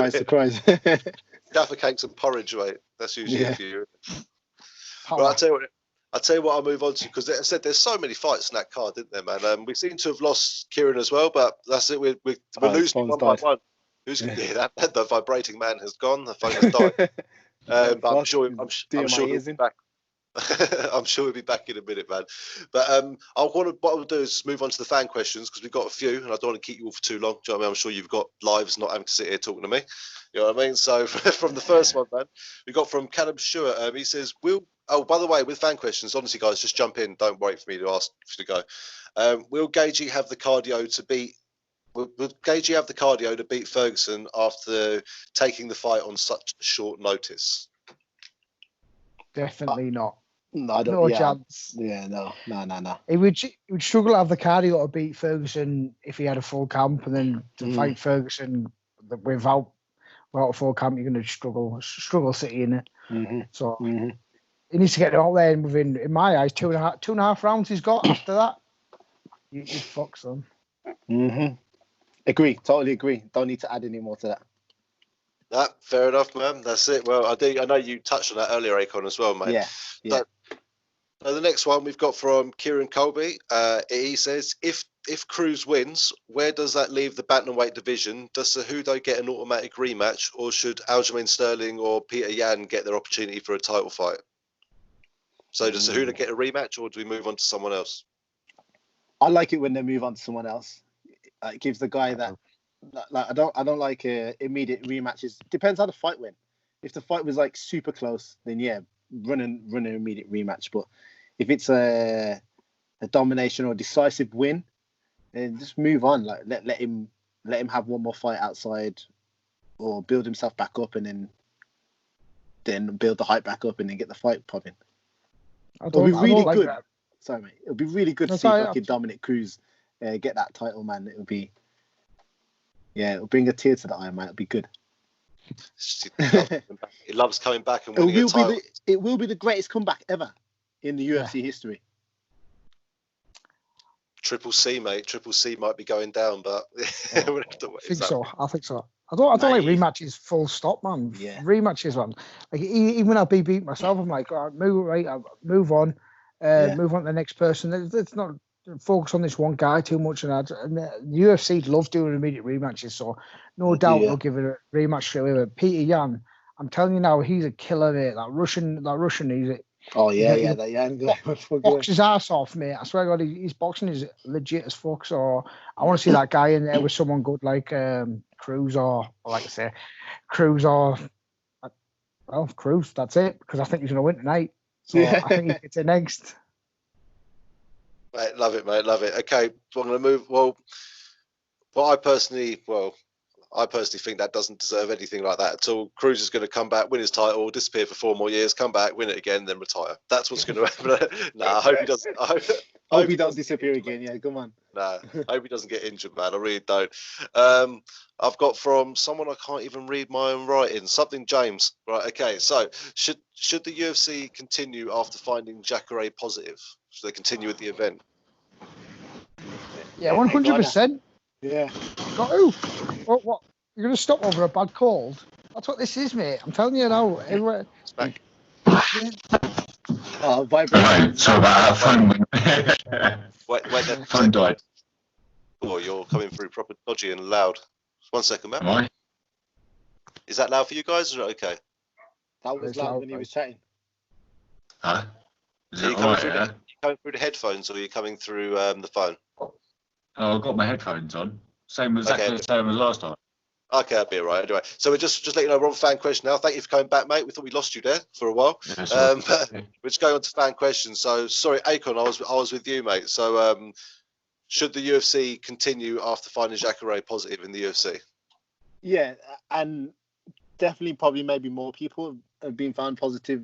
S2: Surprise.
S1: Jaffa cakes and porridge, mate. That's usually for you.
S3: Well,
S1: I'll tell you what I'll move on to, because I said there's so many fights in that card, didn't there, man? We seem to have lost Kiron as well, but that's it. We're losing one by one. The vibrating man has gone. The phone has died. But I'm sure he'll be back. I'm sure he'll be back in a minute, man. But what I'll do is move on to the fan questions, because we've got a few, and I don't want to keep you all for too long. Do you know what I mean? I'm sure you've got lives, not having to sit here talking to me. You know what I mean? So from the first one, man, we got from Callum Stewart. He says, "Oh, by the way, with fan questions, honestly, guys, just jump in. Don't wait for me to ask you to go. Will Gagey have the cardio to beat? Will Gagey have the cardio to beat Ferguson after taking the fight on such short notice?"
S3: Definitely not.
S2: No, I don't.
S3: No chance.
S2: Yeah, no.
S3: He would struggle to have the cardio to beat Ferguson if he had a full camp, and then to fight Ferguson without a full camp, you're going to struggle City in it. So he needs to get out there, and within, in my eyes, two and a half rounds he's got. After that, you fuck son.
S2: Totally agree. Don't need to add any more to that.
S1: Fair enough, man. That's it. Well, I know you touched on that earlier, Akonne, as well, mate.
S2: Yeah.
S1: So the next one we've got from Kieran Colby. He says, if Cruz wins, where does that leave the bantamweight division? Does Cejudo get an automatic rematch, or should Aljamain Sterling or Peter Yan get their opportunity for a title fight? So does Cejudo get a rematch, or do we move on to someone else?
S2: I like it when they move on to someone else. It gives the guy that. Like I don't like immediate rematches. Depends how the fight went. If the fight was like super close, then yeah, run an immediate rematch. But if it's a domination or decisive win, then just move on. Like let him have one more fight outside, or build himself back up, and then build the hype back up, and then get the fight popping. It'll be really good. That. Sorry, mate. It'll be really good to see fucking Dominic Cruz get that title, man. It'll be. Yeah, it'll bring a tear to the eye, mate. It'll be good.
S1: He loves coming back and winning a title.
S2: It will be the greatest comeback ever in the UFC history.
S1: Triple C, mate. Triple C might be going down, but
S3: Oh,
S1: we'll have to wait.
S3: I think so. I think so. I don't like
S2: Naive.
S3: rematches full stop, man.
S2: Yeah.
S3: Rematches, man. Like even when I've been beat myself, I'm like, all right, move on,
S2: Yeah.
S3: move on to the next person. Let's not focus on this one guy too much. And the UFC love doing immediate rematches, so no doubt they'll give it a rematch straight away. But Peter Yan, I'm telling you now, he's a killer, mate. That Russian, he's
S2: Oh yeah, that Yan guy.
S3: box his ass off, mate. I swear to God, his boxing is legit as fuck. So I want to see that guy in there with someone good like Cruz or like I say, Cruz or Cruz. That's it, because I think he's gonna win tonight. So I think he gets it next.
S1: Mate, love it, mate. Love it. Okay, so I'm going to move. Well, I personally think that doesn't deserve anything like that at all. Cruz is going to come back, win his title, disappear for 4 more years, come back, win it again, then retire. That's what's going to happen. Nah, I hope he doesn't. I
S2: hope he doesn't disappear again. Yeah, come on.
S1: Nah, I hope he doesn't get injured, man. I really don't. I've got from someone I can't even read my own writing. Something James. Right. Okay. So should the UFC continue after finding Jacare positive? Should they continue with the event?
S3: Yeah, 100%.
S2: Yeah.
S3: Got who? What? You're going to stop over a bad cold? That's what this is, mate. I'm telling you now. Everywhere.
S1: It's back.
S2: Oh, vibrating.
S4: Sorry about that phone.
S1: Wait, the
S4: phone died.
S1: Oh, you're coming through proper dodgy and loud. 1 second, man.
S4: Am I?
S1: Is that loud for you guys? Or is it okay?
S2: That was loud when he was chatting.
S4: Huh? Is
S1: Are you
S4: it
S1: coming
S4: alright?
S1: through
S4: Yeah?
S1: you coming through the headphones, or are you coming through the phone?
S4: Oh, I've got my headphones on. Exactly
S1: Okay.
S4: the same as last time.
S1: Okay, that'll be all right. Anyway, so we're just let you know we're on fan question now. Thank you for coming back, mate. We thought we lost you there for a while.
S4: Yeah, sorry.
S1: We're just going on to fan questions. So sorry, Akonne, I was with you, mate. So should the UFC continue after finding Jacare positive in the UFC?
S2: Yeah, and definitely probably maybe more people have been found positive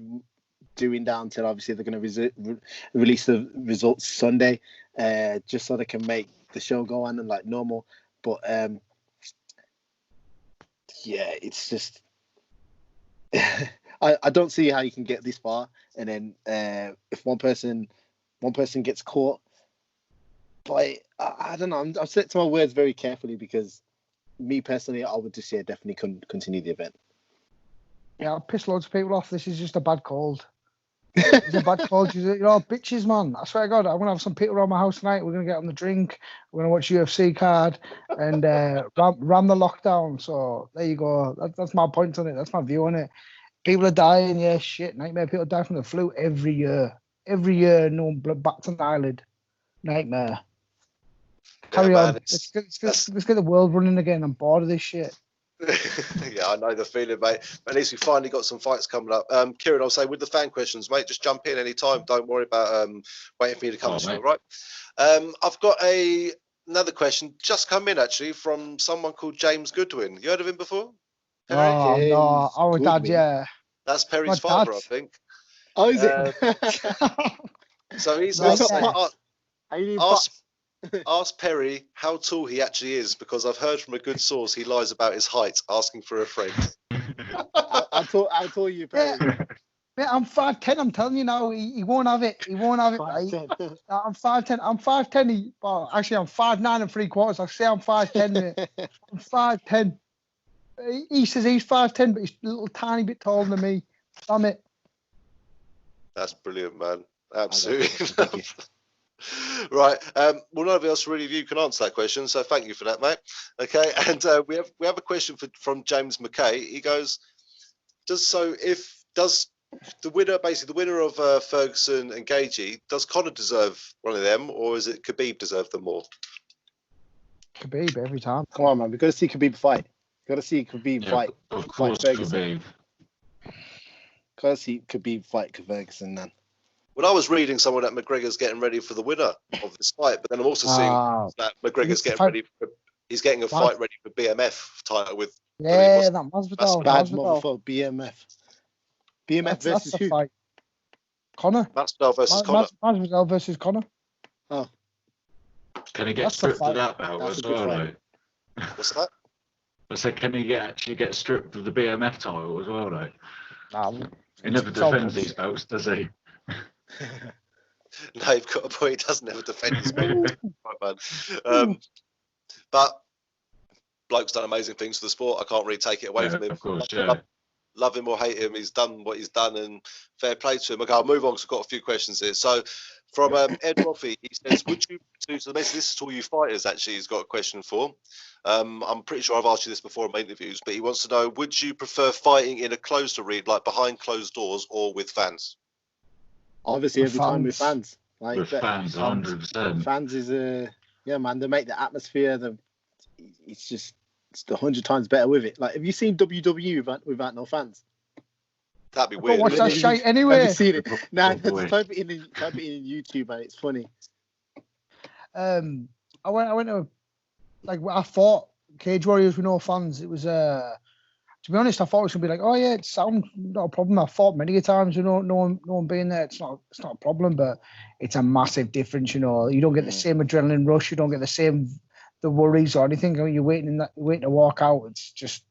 S2: doing that until obviously they're going to release the results Sunday, just so they can make the show go on and like normal. But yeah, it's just I don't see how you can get this far and then if one person gets caught. But I don't know. I've set to my words very carefully because me personally, I would just definitely continue the event.
S3: Yeah, I'll piss loads of people off. This is just a bad cold. It's a bad cold. You're all bitches, man. I swear to God, I'm going to have some people around my house tonight. We're going to get on the drink. We're going to watch UFC card and ram the lockdown. So there you go. That's my point on it. That's my view on it. People are dying. Yeah, shit. Nightmare. People die from the flu every year. Every year, no blood back to an eyelid. Nightmare. Carry on. Let's get the world running again. I'm bored of this shit.
S1: Yeah, I know the feeling, mate. At least we finally got some fights coming up. Kiron, I'll say with the fan questions, mate, just jump in any time. Don't worry about waiting for you to come to me, right? I've got another question just come in actually from someone called James Goodwin. You heard of him before?
S3: Perry? Oh no, our dad, yeah.
S1: That's Perry's father, I think.
S2: Oh, is it?
S1: So he's ask Perry how tall he actually is, because I've heard from a good source he lies about his height, asking for a friend.
S2: I'll tell you, Perry.
S3: Yeah, I'm 5'10". I'm telling you now, he won't have it. He won't have it, right? I'm 5'10". I'm 5'10". Well, actually, I'm 5'9" and 3/4. I say I'm 5'10". I'm 5'10". He says he's 5'10", but he's a little tiny bit taller than me. Damn it.
S1: That's brilliant, man. Absolutely. Right. Well, nobody else really of you can answer that question, so thank you for that, mate. Okay, and we have a question from James McKay. He goes, does the winner of Ferguson and Gagey, does Conor deserve one of them, or is it Khabib deserve them more?
S3: Khabib every time.
S2: Come on, man. We've got to see Khabib fight. We've got to see Khabib fight.
S4: Of course, Khabib.
S2: Got to see Khabib fight Ferguson, man.
S1: Well, I was reading somewhere that McGregor's getting ready for the winner of this fight, but then I'm also seeing that McGregor's getting ready. He's getting a fight ready for BMF title with.
S3: Yeah, that Masvidal.
S2: Bad motherfucker, BMF. BMF versus who?
S3: Fight. Conor.
S1: Masvidal versus Conor.
S3: Masvidal versus Conor.
S2: Oh.
S4: Can he get stripped of that belt as well, though?
S1: What's that?
S4: I said, can he actually get stripped of the BMF title as well, though?
S3: No.
S4: He never defends these belts, does he?
S1: No, you've got a point. He doesn't ever defend his right, man. But bloke's done amazing things for the sport. I can't really take it away from him.
S4: Of course, yeah.
S1: Love him or hate him, he's done what he's done, and fair play to him. Okay, I'll move on because I've got a few questions here. So, from Ed Roffey, he says, "Would you?" So this is to all you fighters. Actually, he's got a question for. I'm pretty sure I've asked you this before in my interviews, but he wants to know: would you prefer fighting in a closed arena, like behind closed doors, or with fans?
S2: Obviously,
S3: With
S2: every time with fans. Like
S4: With fans, 100%.
S2: Fans is yeah, man. They make the atmosphere. It's 100 times better with it. Like, have you seen WWE without no fans?
S1: That'd be
S3: I
S1: weird.
S3: watch that shite anyway.
S2: Have you seen it? Nah, type it in YouTube, man. It's funny.
S3: I went to, like, I fought Cage Warriors with no fans. It was to be honest, I thought it was gonna be like, oh yeah, it's not a problem. I fought many times with no one being there. It's not a problem, but it's a massive difference. You know, you don't get the same adrenaline rush. You don't get the worries or anything. You're waiting to walk out. It's just,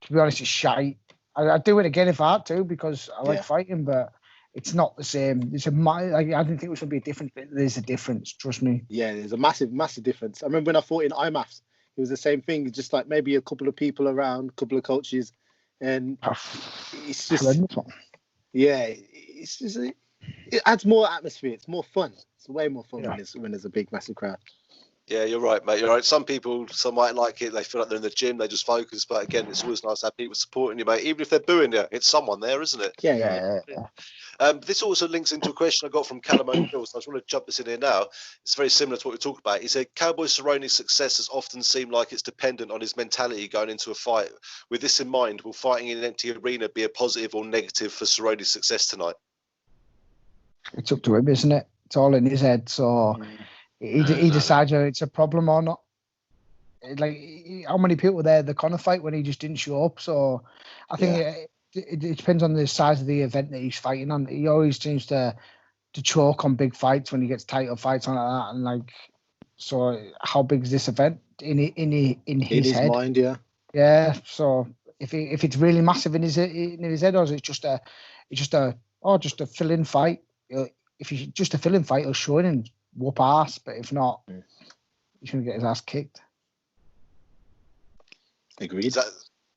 S3: to be honest, it's shite. I'd do it again if I had to, because I like fighting, but it's not the same. I didn't think it was going to be a difference, but there's a difference. Trust me.
S2: Yeah, there's a massive difference. I remember when I fought in IMAFs, it was the same thing. Just like maybe a couple of people around, a couple of coaches, and it's just, it adds more atmosphere. It's more fun. It's way more fun when there's a big, massive crowd.
S1: Yeah, you're right, mate. You're right. Some might like it. They feel like they're in the gym. They just focus. But again, it's always nice to have people supporting you, mate. Even if they're booing you, it's someone there, isn't it?
S2: Yeah.
S1: This also links into a question I got from Callum O'Neill. So I just want to jump this in here now. It's very similar to what we talked about. He said, Cowboy Cerrone's success has often seemed like it's dependent on his mentality going into a fight. With this in mind, will fighting in an empty arena be a positive or negative for Cerrone's success tonight?
S3: It's up to him, isn't it? It's all in his head. So he decides whether it's a problem or not. Like, how many people were there at the Conor fight when he just didn't show up? So I think it depends on the size of the event that he's fighting on. He always seems to choke on big fights when he gets title fights on like that. And like, so how big is this event in his head?
S2: Mind?
S3: Yeah. So if it's really massive in his head, or is it just a fill-in fight? If he's just a fill-in fight, he'll show in and whoop ass. But if not, he's gonna get his ass kicked.
S2: Agreed.
S1: Is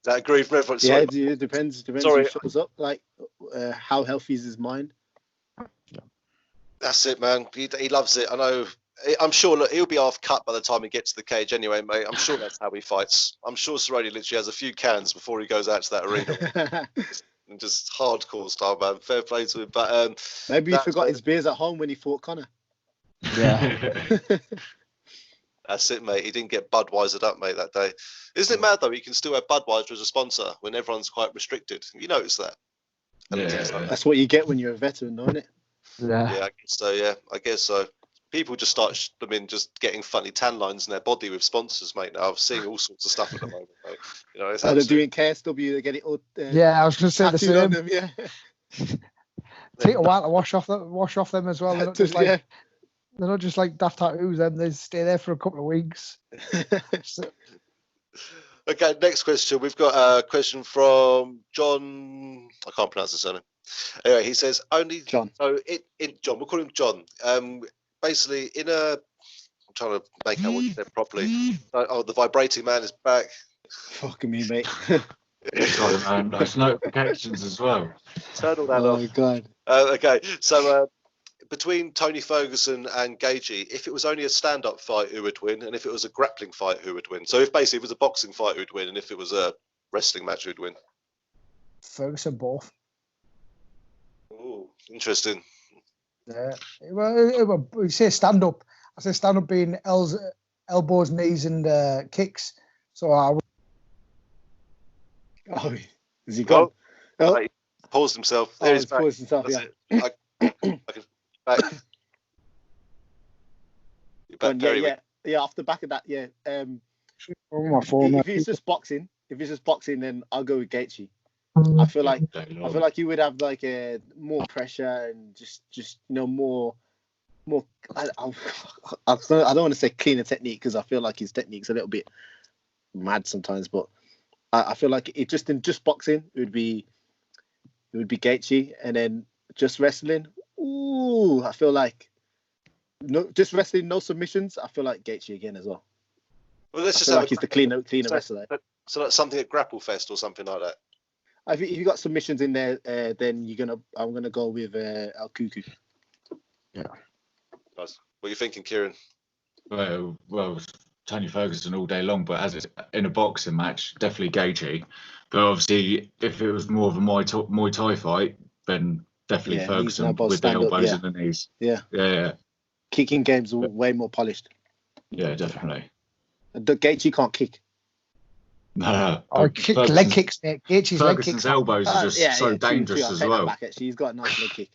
S1: that agreed from everyone?
S2: Yeah, it depends who shows up. Like, how healthy is his mind?
S1: That's it, man. He loves it. I know. I'm sure. Look, he'll be half cut by the time he gets to the cage anyway, mate. I'm sure that's how he fights. I'm sure Cerrone literally has a few cans before he goes out to that arena. And just hardcore style, man. Fair play to him. But
S2: maybe he forgot his beers at home when he fought Conor.
S3: Yeah.
S1: That's it, mate. He didn't get Budweisered up, mate, that day. Isn't it mad, though? He can still have Budweiser as a sponsor when everyone's quite restricted. You notice that?
S4: Yeah.
S2: That's what you get when you're a veteran, don't it?
S1: Yeah, I guess so, yeah. I guess so. People just start, just getting funny tan lines in their body with sponsors, mate. Now I'm seeing all sorts of stuff at the moment, mate. You know,
S2: they're doing KSW, they get it all.
S3: I was going to say the same.
S2: Them, yeah.
S3: Take a while to wash off them as well. They're not just like they're not just like daft tattoos. Them, they stay there for a couple of weeks.
S1: Okay, next question. We've got a question from John. I can't pronounce the surname. Anyway, he says only
S2: John.
S1: So John, we'll call him John. Basically, I'm trying to make out what you said properly. Oh, the vibrating man is back.
S2: Fucking me, mate.
S4: Sorry, man. Those notifications as well.
S1: Turn all that off.
S2: Oh, God.
S1: Okay, so between Tony Ferguson and Gaethje, if it was only a stand-up fight, who would win? And if it was a grappling fight, who would win? So if basically it was a boxing fight, who would win? And if it was a wrestling match, who would win?
S3: Ferguson both.
S1: Oh, interesting.
S3: Yeah. Well, you say stand-up. I say stand-up being elbows, knees, and kicks. So I would.
S2: Oh, is he gone?
S1: Oh, he paused himself. There he's back.
S2: Paused himself,
S1: I can back. Yeah. Off the back of that, yeah. If it's just boxing, then I'll go with Gaethje. I feel like he would have like a more pressure and just more. I don't want to say cleaner technique because I feel like his technique's a little bit mad sometimes, but I feel like it just boxing it would be Gaethje, and then just wrestling.
S2: Ooh, I feel like just wrestling, no submissions. I feel like Gaethje again as well.
S1: Well, let's
S2: I
S1: just
S2: feel
S1: have
S2: like he's the cleaner wrestler.
S1: So that's something at Grapple Fest or something like that.
S2: If you got submissions in there, then I'm gonna go with El Cuckoo.
S3: Yeah.
S1: Guys, what are you thinking, Kiron?
S4: Well, Tony Ferguson all day long, but as it's in a boxing match, definitely Gaethje. But obviously, if it was more of a Muay Thai fight, then definitely Ferguson with the elbows and the knees.
S2: Yeah. Kicking games are way more polished.
S4: Yeah, definitely.
S2: The Gaethje can't kick.
S4: No.
S3: Or leg kicks. Gaethje's leg
S4: Ferguson's
S3: kicks.
S4: elbows are just so dangerous
S2: true.
S4: as well.
S2: Back, actually. He's got a nice leg kick.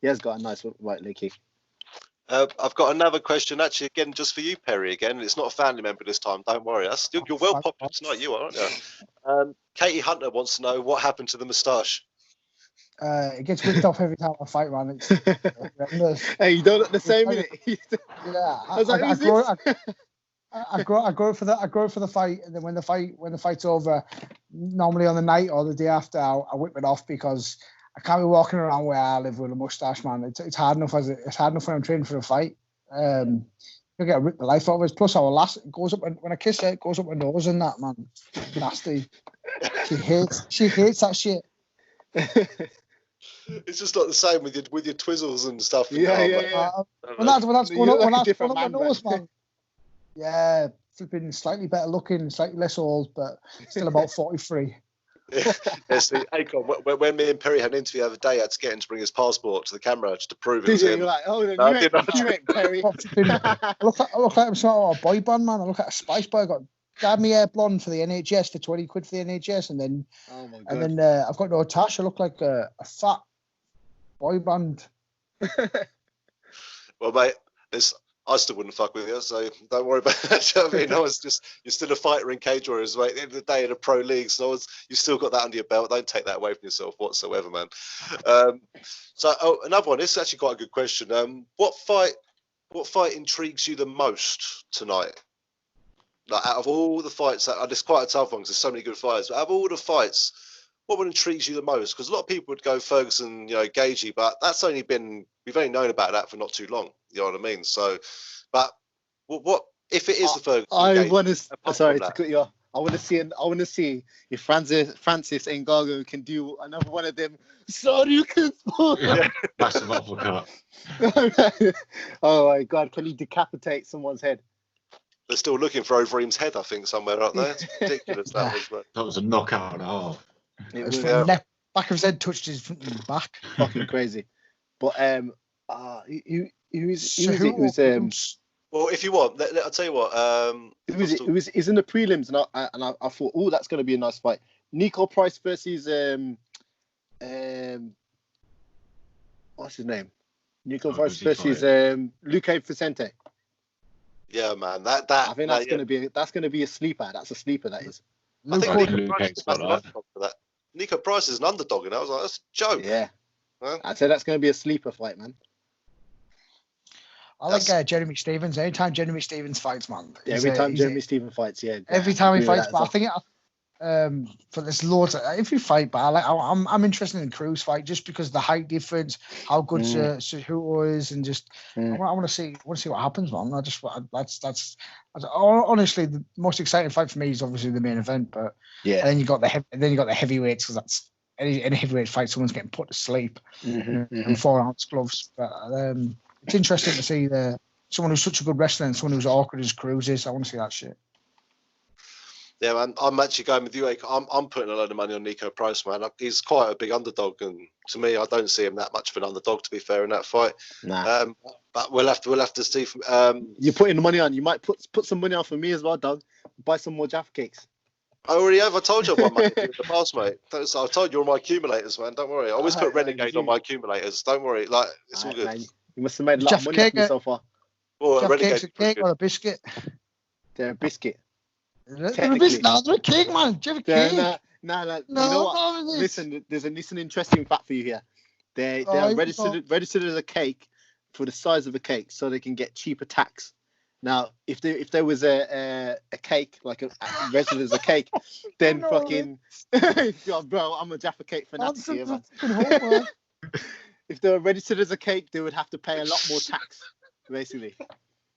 S2: He has got a nice right leg kick.
S1: I've got another question, actually, again, just for you, Perry. Again, it's not a family member this time. Don't worry. You're well popular tonight. You are, aren't you? Katie Hunter wants to know what happened to the moustache.
S3: It gets ripped off every time I fight, man. It's
S2: hey, you don't look the same, innit?
S3: Yeah, I grow it for the fight, and then when the fight's over, normally on the night or the day after, I whip it off because I can't be walking around where I live with a mustache, man. It's hard enough when I'm training for a fight. You'll get ripped the life out of it. Plus, it goes up when I kiss her, it goes up my nose and that, man. Nasty. She hates that shit.
S1: It's just not the same with your twizzles and stuff.
S3: When that's going up my nose, man. Yeah, flipping slightly better looking, slightly less old, but still about 43.
S1: Yes, Akonne, when me and Perry had an interview the other day, I had to get him to bring his passport to the camera just to prove it was him.
S2: You're like, oh, you ain't Perry.
S3: I look like I'm sort of a boy band, man. I look like a Spice Boy. I got dyed my hair blonde for the NHS for 20 quid for the NHS, and then I've got no tash. I look like a fat boy band.
S1: Well, mate, I still wouldn't fuck with you, so don't worry about that. You know what I mean? You're still a fighter in cage warriors, mate. At the end of the day, in a pro league, so you still got that under your belt. Don't take that away from yourself whatsoever, man. Another one. This is actually quite a good question. What fight intrigues you the most tonight? Like, out of all the fights, it's quite a tough one because there's so many good fighters. But out of all the fights, what one intrigues you the most? Because a lot of people would go Ferguson, Gaethje, but we've only known about that for not too long. You know what I mean? So, but what if it is the Ferguson?
S2: I want to. Sorry to cut you off. I want to see if Francis Ngannou can do another one of them. Sorry, you can.
S4: Massive uppercut.
S2: Oh my God! Can he decapitate someone's head?
S1: They're still looking for Overeem's head, I think, somewhere out there. It's ridiculous. That
S4: was a knockout and a half.
S3: It was back of his head touched his back.
S2: Fucking crazy. But he was
S1: well, if you want, I'll tell you what.
S2: He's in the prelims, and I thought, oh, that's going to be a nice fight. Nico Price versus what's his name? Nico Price versus Luque Vicente.
S1: Yeah, man. I think
S2: that's going to be a sleeper. That's a sleeper. That is.
S1: I think Nico Price is an underdog, and I was like, that's a joke.
S2: Yeah. I'd say that's going to be a sleeper fight, man.
S3: I like Jeremy Stevens. Anytime Jeremy Stevens fights, man.
S2: Every time Jeremy Stevens fights, yeah.
S3: Every time he fights, but I think for this loads. If you fight, but I'm interested in Cruz fight just because of the height difference, how good Cejudo is, and just I want to see what happens, man. That's honestly the most exciting fight for me is obviously the main event, but and then you got the heavyweights because that's any heavyweight fight, someone's getting put to sleep in 4 ounce gloves, but. It's interesting to see someone who's such a good wrestler and someone who's awkward as Cruz is. I want to see that shit.
S1: Yeah, man. I'm actually going with you. I'm putting a load of money on Nico Price, man. He's quite a big underdog, and to me, I don't see him that much of an underdog. To be fair, in that fight,
S2: nah.
S1: But we'll have to see.
S2: You're putting the money on. You might put some money on for me as well, Doug. Buy some more Jaffa cakes.
S1: I already have. I told you I've won money in the past, mate. I told you all my accumulators, man. Don't worry. I always put Renegade on my accumulators. Don't worry. Like it's all good.
S2: Man. You must have made a lot of money off me so far.
S1: Well,
S3: Cake's a cake or a biscuit?
S2: They're a biscuit.
S3: They're a biscuit. No, they're a cake, man. Do you have a cake?
S2: No. You know what? Listen, there's an interesting fact for you here. They are registered as a cake for the size of a cake, so they can get cheaper tax. Now, if there was a cake like registered as a cake, then fucking, bro, I'm a Jaffa cake fanatic here, man. if they were registered as a cake, they would have to pay a lot more tax, basically.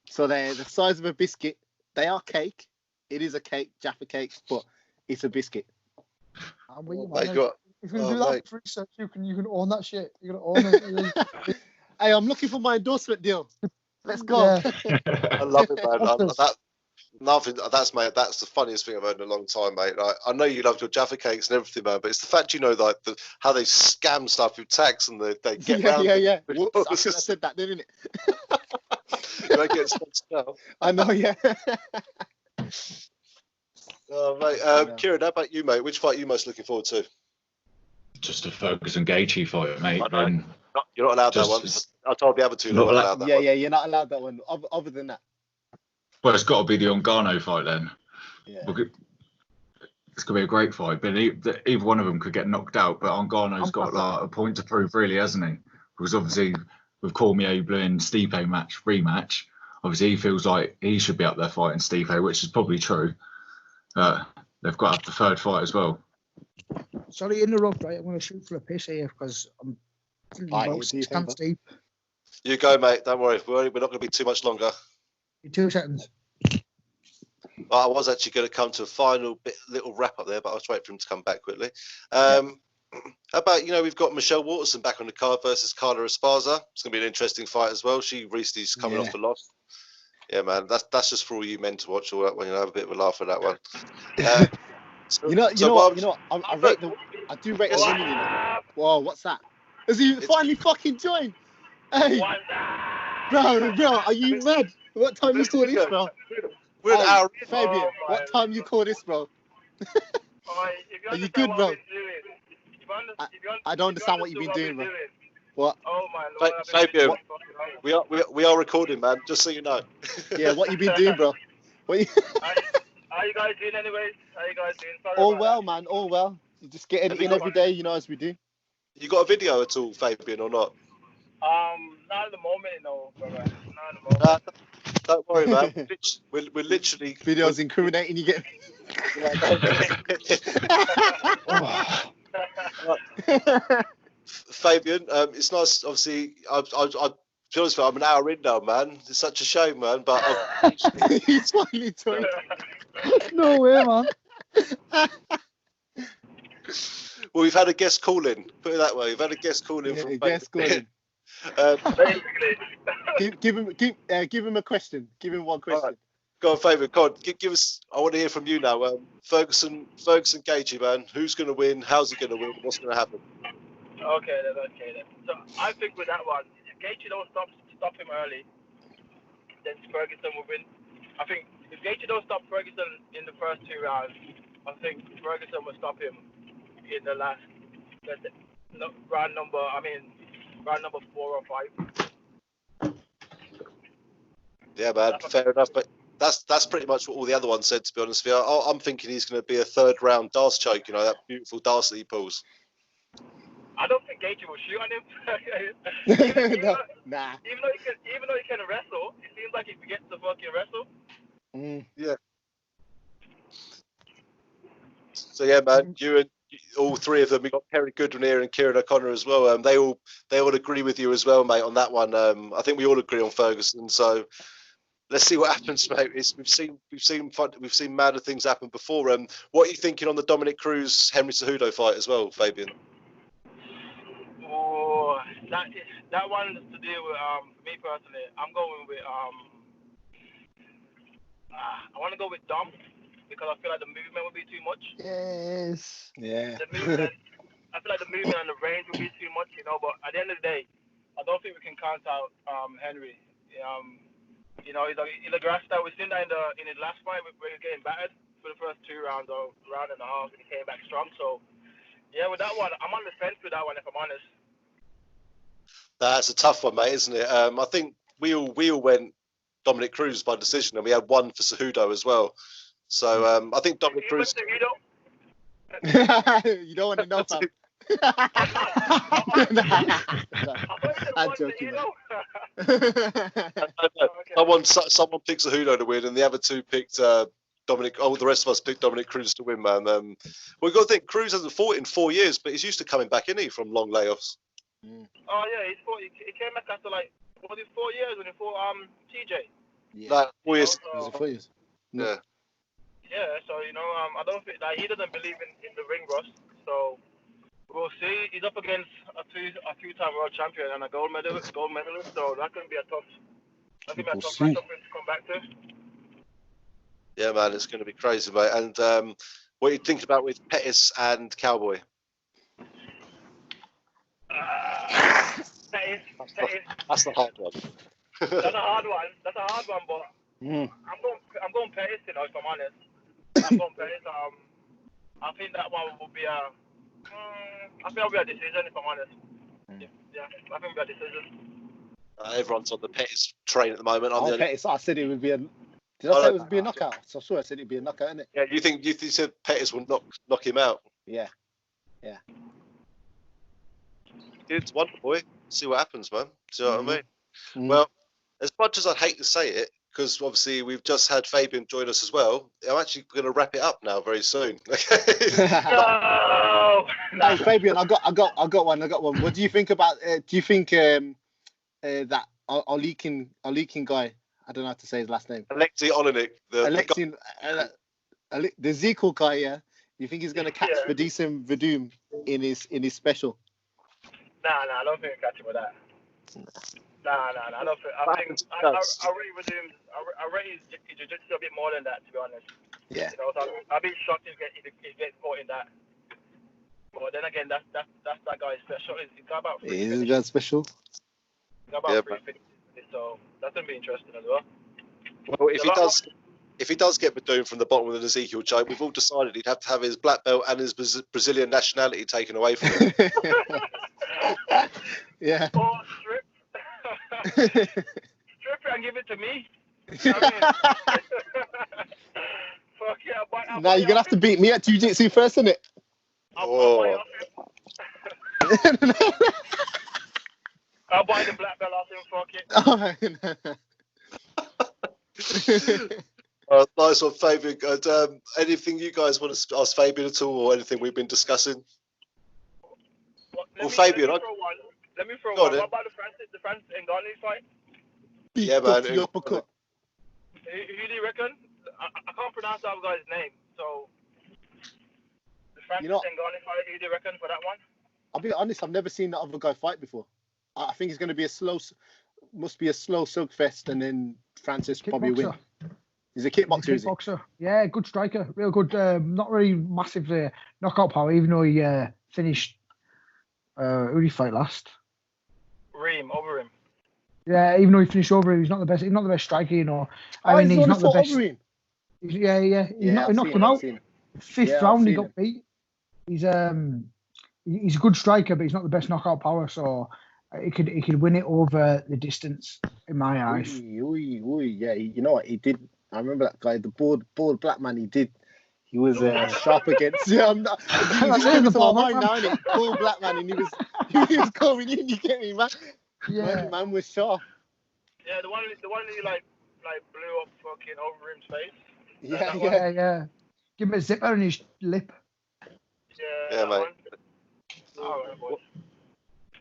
S2: So they're the size of a biscuit. They are cake. It is a cake, Jaffa cakes, but it's a biscuit.
S3: I'm with you,
S1: Mate,
S3: man.
S1: you got-
S3: If you do
S1: oh,
S3: that
S1: mate.
S3: research, you can own that shit. You're gonna own it.
S2: Hey, I'm looking for my endorsement deal. Let's go.
S3: Yeah.
S1: I love it, man.
S3: Offers.
S1: Mate, that's the funniest thing I've heard in a long time, mate. I know you love your Jaffa cakes and everything, man, but it's the fact, like how they scam stuff with tax and they get round it.
S2: Yeah. Whoops, I shouldn't have said that, didn't it?
S1: You don't get sponsored now.
S2: I know, yeah.
S1: Oh, mate.
S2: Yeah.
S1: Kiron, how about you, mate? Which fight are you most looking forward to?
S4: Just a Ferguson and Gaethje fight, mate.
S1: I know.
S4: And
S1: You're not allowed that
S4: just-
S1: one. I told the other two
S4: Not
S1: not
S4: allowed-
S1: allowed that
S2: Yeah,
S1: one.
S2: you're not allowed that one. Other than that.
S4: well, it's got to be the Ngannou fight then.
S2: Yeah.
S4: Because it's going to be a great fight, but either one of them could get knocked out. But Ngannou's got like a point to prove, really, hasn't he? Because obviously, with Cormier Blue and Stipe rematch, obviously he feels like he should be up there fighting Stipe, which is probably true. They've got to have the third fight as well.
S3: Sorry to interrupt, right? I'm going to shoot for a piss here because I'm
S2: Right,
S3: about
S2: you
S3: 6
S2: do,
S3: cans deep.
S1: You go, mate. Don't worry. We're not going to be too much longer.
S3: 2 seconds.
S1: Well, I was actually going to come to a final little wrap up there, but I was waiting for him to come back quickly. How about, we've got Michelle Waterson back on the card versus Carla Esparza. It's going to be an interesting fight as well. She recently's coming off the loss. Yeah, man, that's just for all you men to watch all that one. Have a bit of a laugh at that one.
S2: You know what? I do rate the women. Whoa, what's that? Has he finally fucking joined? Hey, bro, are you mad? What time you call this, bro?
S1: We're an hour in.
S2: Fabian, what time you call this, bro? Are you good, bro? I don't understand what you've been doing, bro. What?
S5: Oh my lord,
S1: Fabian, we are recording, man. Just so you know.
S2: Yeah, what you been doing, bro?
S5: How you guys doing, anyways? How you guys doing? Sorry
S2: All
S5: about
S2: well,
S5: that.
S2: man. All well. You just get
S1: Have
S2: it
S1: you
S2: in
S1: got-
S2: every day, as we do.
S1: You got a video at all, Fabian, or not?
S5: Not at the moment, no, brother. Not at the moment.
S1: Don't worry, man. We're literally
S2: Videos incriminating. You get.
S1: Fabian, it's nice. Obviously, to be honest with you, I'm an hour in now, man. It's such a shame, man. But
S2: He's finally joined.
S3: No way, man.
S1: well, we've had a guest call in. Put it that way. We've had a guest call in from
S2: Guess
S1: Fabian.
S5: Basically.
S2: Give him a question. Give him one question.
S1: Right. Go on, Fabian. Go on. Give us. I want to hear from you now. Ferguson, Gaethje, man. Who's going to win? How's he going to win? What's going to happen?
S5: Okay then. So I think with that one, if Gaethje don't stop him early, then Ferguson will win. I think if Gaethje don't stop Ferguson in the first 2 rounds, I think Ferguson will stop him in the last round number 4 or 5.
S1: Yeah, man. Fair enough. But that's pretty much what all the other ones said. To be honest with you, I'm thinking he's going to be a 3rd round Darce choke. That beautiful Darce that he pulls.
S5: I don't think Gaethje will shoot on him.
S2: No, nah.
S5: Even though he can wrestle, it seems like he forgets to fucking wrestle.
S1: Yeah. So yeah, man, you and all 3 of them. We got Kerry Goodwin here and Kiron O'Connor as well. They all agree with you as well, mate, on that one. I think we all agree on Ferguson. So let's see what happens, mate. We've seen madder things happen before. What are you thinking on the Dominic Cruz Henry Cejudo fight as well, Fabian?
S5: Oh, that one is to do with me personally. I'm going with I want to go with Dom because I feel like the movement would be too much.
S3: Yes.
S2: Yeah.
S5: The movement, I feel like the movement and the range would be too much, But at the end of the day, I don't think we can count out Henry. He's a grass star. We've seen that in his last fight where he was getting battered for the first 2 rounds or round and a half, and he came back strong. So yeah, with that one, I'm on the fence with that one, if I'm honest.
S1: That's a tough one, mate, isn't it? I think we all went Dominic Cruz by decision, and we had one for Cejudo as well. So I think Dominic Cruz.
S2: You don't want to know, fam. I'm joking,
S1: man. Someone picked Cejudo to win, and the other 2 picked Dominic. Oh, the rest of us picked Dominic Cruz to win, man. We've got to think Cruz hasn't fought in 4 years, but he's used to coming back, isn't he, from long layoffs?
S5: Oh yeah, he came back after like 4 years when he fought TJ.
S2: Yeah.
S1: Like 4 years.
S2: Was it 4 years? No.
S1: Yeah.
S5: Yeah, so I don't think that he doesn't believe in the ring rust. So we'll see. He's up against a two-time world champion and a gold medalist. So that can be a tough matchup for him to come back to.
S1: Yeah, man, it's going to be crazy, mate. And what are you thinking about with Pettis and Cowboy? That's the hard one.
S5: That's a hard one, but I'm going Pettis, if I'm honest. I'm going Pettis. I think that one will be I think it'll be a decision, if I'm honest. Yeah, I think it'll be a decision.
S1: Everyone's on the Pettis train at the moment.
S2: Pettis. I said it would be a. Did I say it would be a knockout? So I swear I said it'd be a knockout, innit?
S1: Yeah, you think said Pettis will knock him out?
S2: Yeah.
S1: It's wonderful, boy. See what happens, man. See what I mean? Well, as much as I'd hate to say it, because obviously we've just had Fabian join us as well, I'm actually going to wrap it up now very soon.
S5: No.
S2: Hey, Fabian, I got one. What do you think about? Do you think that Olekin guy? I don't know how to say his last name.
S1: Alexei Olenek.
S2: The Ezekiel guy, yeah. You think he's going to catch Vadum in his special?
S5: Nah, I don't think he'll catch him with that. Nah, I don't think. I rate Vadum. I rate his jiu-jitsu a bit more than that, to be honest.
S2: Yeah.
S5: So I'd be shocked if he gets caught in that. But then again, that's that guy's special. He's got about 3
S2: Is it that special?
S5: He's got about 3 finishes, so that's gonna be interesting as well.
S1: Well, if he does get Vadum from the bottom of the Ezekiel choke, we've all decided he'd have to have his black belt and his Brazilian nationality taken away from him.
S2: Yeah.
S5: Or strip it and give it to me. You know what I mean? Fuck yeah,
S2: Now you're gonna have to beat me at jiu-jitsu first, innit?
S5: I'll buy the black belt off him, fuck it.
S1: Nice one, Fabian. Anything you guys want to ask Fabian at all, or anything we've been discussing? Fabian,
S5: let me throw one. What about the Francis Ngannou fight?
S1: Yeah, man.
S2: Who
S5: do you reckon? I can't pronounce that guy's name, so the Francis Ngannou fight. Who do you reckon for that one?
S2: I'll be honest. I've never seen that other guy fight before. I think it's going to be a slow slugfest, and then Francis probably win. He's a kickboxer.
S3: Yeah, good striker, real good. Not really massive knockout power, even though he finished. Who did he fight last?
S5: Over him.
S3: Yeah, even though he finished over him, he's not the best. He's not the best striker, you know. I mean, he's not the best. He knocked him out. 5th round, he got beat. He's a good striker, but he's not the best knockout power. So he could win it over the distance, in my eyes.
S2: Yeah, you know what he did. I remember that guy, the bald black man. He was sharp against. Yeah, I'm not. He's bald black man, and he was coming in. You get me, man? Yeah, man was sharp.
S5: Yeah, the one who like blew up fucking over him's face.
S3: Yeah. Give him a zipper in his lip.
S1: Yeah, mate.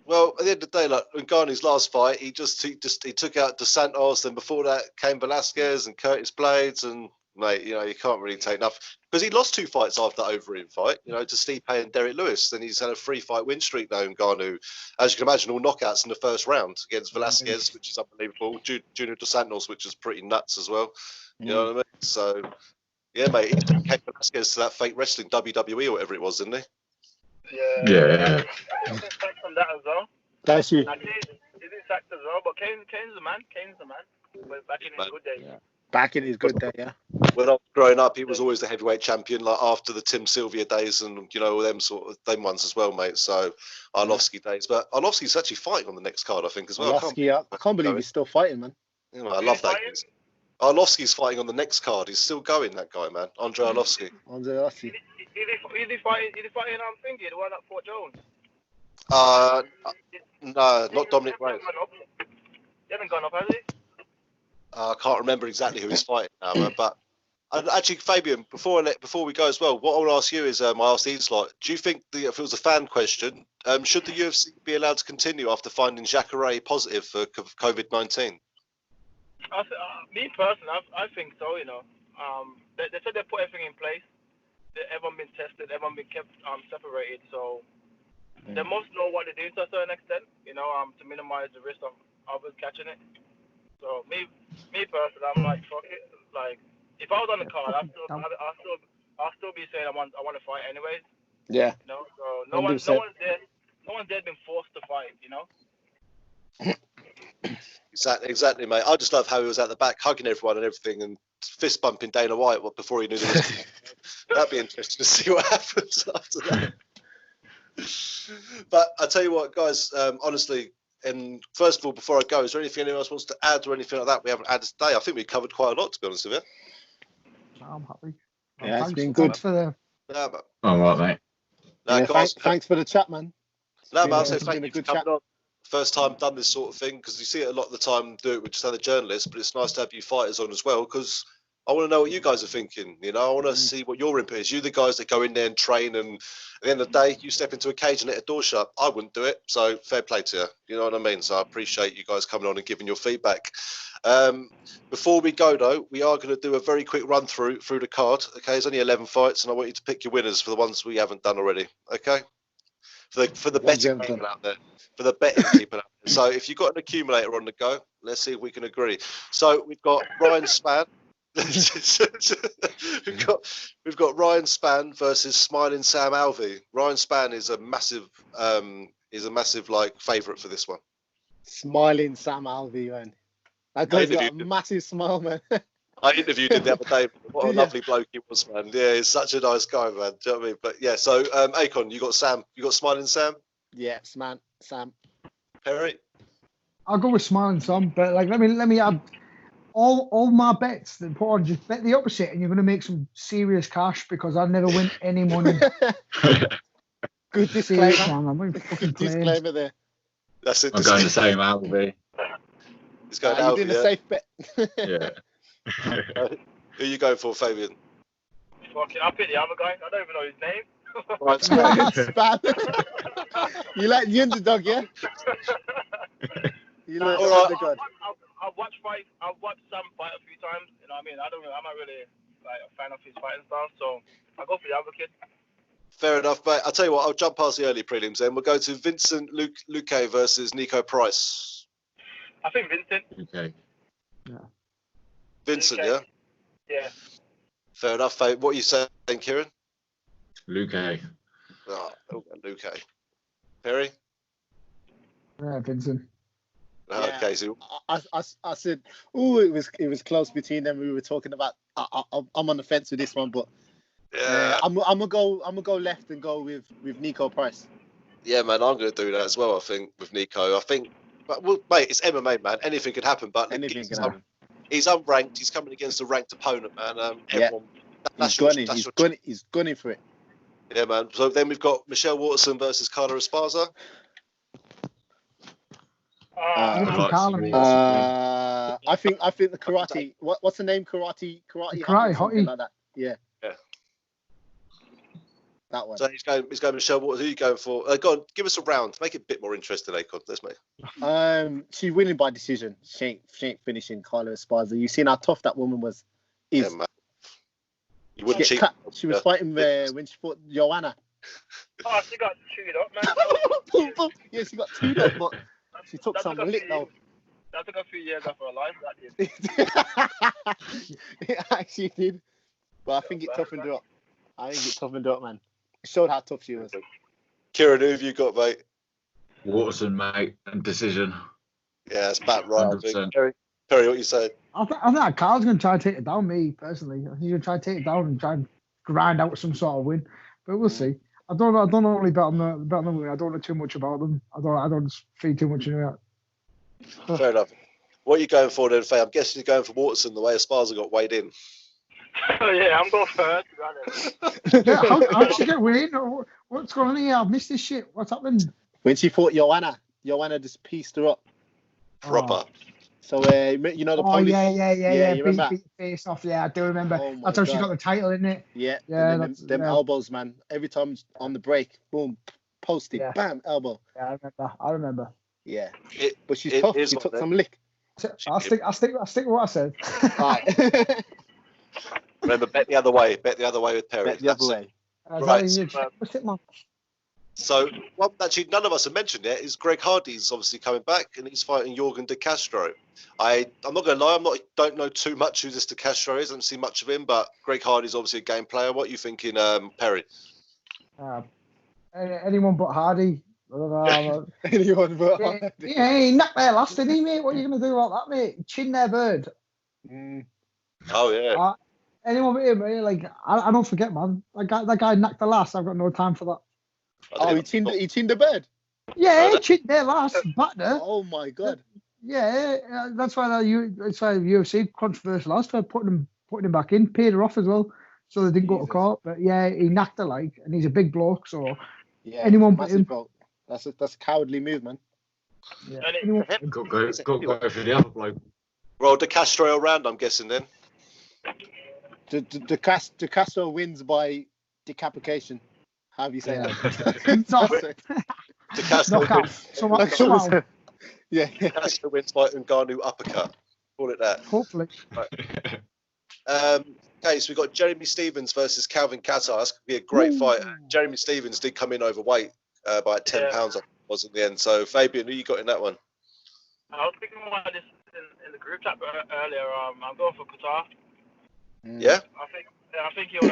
S1: Well, at the end of the day, like Ngannou's last fight, he took out Dos Santos, and before that came Velasquez and Curtis Blades, and mate, you can't really take enough because he lost 2 fights after that Overeem fight, to Stipe and Derek Lewis. Then he's had a 3-fight win streak now, Ngannou, as you can imagine, all knockouts in the first round against Velasquez, which is unbelievable. Junior Dos Santos, which is pretty nuts as well. You know what I mean? So, yeah, mate, he came Velasquez to that fake wrestling WWE or whatever it was, didn't he?
S5: Yeah. From that as well.
S2: That's you.
S5: And he did sacked as well, but Kane's the man. But back in his good days.
S2: Yeah. Back in his good day, yeah.
S1: When I was growing up, he was always the heavyweight champion, like after the Tim Sylvia days and, all them ones as well, mate. So, Arlovsky days. But Arlovsky's actually fighting on the next card, I think, as well.
S2: I can't believe he's still fighting, man.
S1: I love that. Arlovsky's fighting on the next card. He's still going, that guy, man. Andre Arlovsky.
S5: Is he fighting, I'm thinking, the one at Fort Jones?
S1: No, not Dominic Reyes.
S5: He hasn't gone up, has he?
S1: I can't remember exactly who he's fighting now, but And actually, Fabian, before we go as well, what I want to ask you is, I asked these lot, do you think, if it was a fan question, should the UFC be allowed to continue after finding Jacare positive for COVID-19?
S5: Me personally, I think so. You know, they said they put everything in place. Everyone been tested, everyone been kept separated. So they must know what they're doing to a certain extent. You know, to minimize the risk of others catching it. So me personally, I'm like, fuck it. Like, if I was on the card, I'll still be saying I want to fight anyways.
S2: Yeah.
S5: You know, so no one's there been forced to fight. You know.
S1: Exactly, mate. I just love how he was at the back hugging everyone and everything and fist bumping Dana White before he knew there was. That'd be interesting to see what happens after that. But I tell you what, guys, honestly, and first of all, before I go, is there anything anyone else wants to add or anything like that we haven't added today? I think we covered quite a lot, to be honest with you.
S3: I'm happy.
S2: Yeah, it's been good.
S4: All right, mate.
S1: No, guys,
S2: thanks for the chat, man.
S1: No, man, I'll say
S2: It's
S1: thank
S2: been a
S1: you for
S2: good
S1: coming
S2: chat.
S1: on. First time done this sort of thing, because you see it a lot of the time do it with just other journalists, but it's nice to have you fighters on as well, because I want to know what you guys are thinking. You know, I want to see what your input is. You the guys that go in there and train, and at the end of the day, you step into a cage and let a door shut. I wouldn't do it, so fair play to you. You know what I mean? So I appreciate you guys coming on and giving your feedback. Before we go, though, we are going to do a very quick run through the card. Okay, there's only 11 fights, and I want you to pick your winners for the ones we haven't done already. Okay, for the betting people out there. For the betting people out there. So if you've got an accumulator on the go, let's see if we can agree. So we've got Ryan Spann. we've got Ryan Spann versus Smiling Sam Alvey. Ryan Spann is a massive like favourite for this one.
S2: Smiling Sam Alvey, man. That guy's got a massive smile, man.
S1: I interviewed him the other day. What a lovely bloke he was, man. Yeah, he's such a nice guy, man. Do you know what I mean? But yeah, so Akonne, you got Sam. You got Smiling Sam?
S2: Yeah, Sam.
S1: Perry?
S3: I'll go with Smiling Sam, but like let me add all my bets that put on, just bet the opposite and you're gonna make some serious cash because I never win any money.
S2: Good disclaimer.
S3: Man,
S2: Good disclaimer there.
S1: That's it.
S4: I'm going the same, Alvey.
S1: He's going
S2: You're doing a safe bet.
S4: Yeah.
S1: Who are you going for, Fabian?
S5: Fucking, I'll pick the other guy. I don't even know his name.
S1: Right,
S2: Spann. You like the underdog, yeah? You like the underdog.
S5: I've watched Sam fight a few times. You know what I mean? I'm not really like a fan of his fighting style, so I'll go for the other kid.
S1: Fair enough, mate. I'll tell you what, I'll jump past the early prelims then. We'll go to Vincent Luque versus Nico Price.
S5: I think Vincent.
S4: Okay.
S3: Yeah.
S1: Vincent,
S5: Luque.
S1: Yeah?
S5: Yeah.
S1: Fair enough, mate. What are you saying, Kiron?
S4: Luque.
S1: Oh, Luque. Perry?
S3: Yeah, Vincent.
S2: Yeah.
S1: Okay, so
S2: I said, it was close between them. We were talking about. I'm on the fence with this one, but
S1: yeah,
S2: I'm gonna go left and go with Nico Price.
S1: Yeah, man, I'm gonna do that as well. I think with Nico, but well, mate, it's MMA, man. Anything could happen. But
S2: Anything can happen.
S1: He's unranked. He's coming against a ranked opponent, man. Everyone,
S2: He's gunning for it.
S1: Yeah, man. So then we've got Michelle Waterson versus Carla Esparza.
S2: I think the karate. What's the name? Karate
S3: hottie.
S2: Like that. Yeah. That one.
S1: So he's going Michelle Waterson. Who are you going for? Go on, give us a round. Make it a bit more interesting, Akonne. Let's make.
S2: She's winning by decision. She ain't finishing Carla Esparza. You seen how tough that woman was.
S1: Yeah, man. You wouldn't cheat.
S2: She was fighting when she fought Joanna.
S5: Oh, she got chewed up, man.
S2: Yeah, she got chewed up, but she took some lick though.
S5: That took a few years off her life. That did.
S2: It actually did. But I think it toughened her up. Man. It showed how tough she was.
S1: Kiron, who have you got, mate?
S4: Waterson, mate, and decision.
S1: Yeah, it's about right.
S4: 100%.
S1: Perry, what you say?
S3: I think Carl's going to try to take it down, me personally. I think he's going to try to take it down and try and grind out some sort of win. But we'll see. I don't only bet on them. I don't know too much about them. I don't feed too much into that.
S1: Fair enough. What are you going for then, Faye? I'm guessing you're going for Waterson the way Esparza got weighed in.
S5: Oh yeah, I'm going first.
S3: How did she get weighed in? What's going on here? I've missed this shit. What's happened?
S2: When she fought Joanna just pieced her up.
S1: Proper.
S2: So you know the
S3: Oh
S2: Polish.
S3: yeah.
S2: You remember?
S3: Beat face off. Yeah, I do remember.
S2: Oh my
S3: That's how she
S2: God.
S3: got the title, isn't it?
S2: Yeah.
S3: Yeah,
S2: And then
S3: that's
S2: them elbows, man. Every time on the break, boom, posted,
S3: Yeah.
S2: bam, elbow.
S3: Yeah, I remember.
S2: Yeah.
S1: It,
S2: But she's
S1: it
S2: tough.
S1: is
S2: She
S1: one
S2: took
S1: there.
S2: some lick.
S3: I'll stick with what I said.
S2: Right.
S1: Remember, bet the other way. Bet the other way with Perry.
S2: Bet the other way.
S1: Right.
S3: What's it, man?
S1: So, one actually none of us have mentioned yet is Greg Hardy's obviously coming back and he's fighting Jorgen De Castro. I'm not going to lie, don't know too much who this De Castro is. I haven't seen much of him, but Greg Hardy's obviously a game player. What are you thinking, Perry?
S3: Anyone but Hardy. I don't know.
S2: Anyone but Hardy.
S3: Yeah, he knocked their last, didn't he, mate? What are you going to do about that, mate? Chin their bird.
S1: Oh yeah.
S3: Anyone but him, mate? Like I don't forget, man. That guy knocked the last. I've got no time for that.
S2: Oh, he chinned the bird.
S3: Yeah, he chinned their last batter.
S2: Oh my God.
S3: Yeah, that's why the UFC controversial last for putting him back in, paid her off as well, so they didn't go to court. But yeah, he knocked her and he's a big bloke, so
S2: yeah,
S3: anyone but him.
S2: Bloke. That's a cowardly move, man.
S3: Yeah.
S4: Got to go for the other bloke.
S1: Well, De Castro around, I'm guessing then.
S2: De Castro wins by decapitation. How do you say
S3: that?
S1: De Castro
S3: Knockout.
S2: Yeah.
S1: De Castro wins by Ngannou uppercut. Call it that.
S3: Hopefully.
S1: Right. Okay, so we've got Jeremy Stephens versus Calvin Kattar. That's going to be a great fight. Jeremy Stephens did come in overweight by 10 pounds, I think it was in the end. So, Fabian, who you got in that one?
S5: I was thinking about this in the group chat earlier. I'm going for Qatar.
S1: Yeah.
S5: I think he'll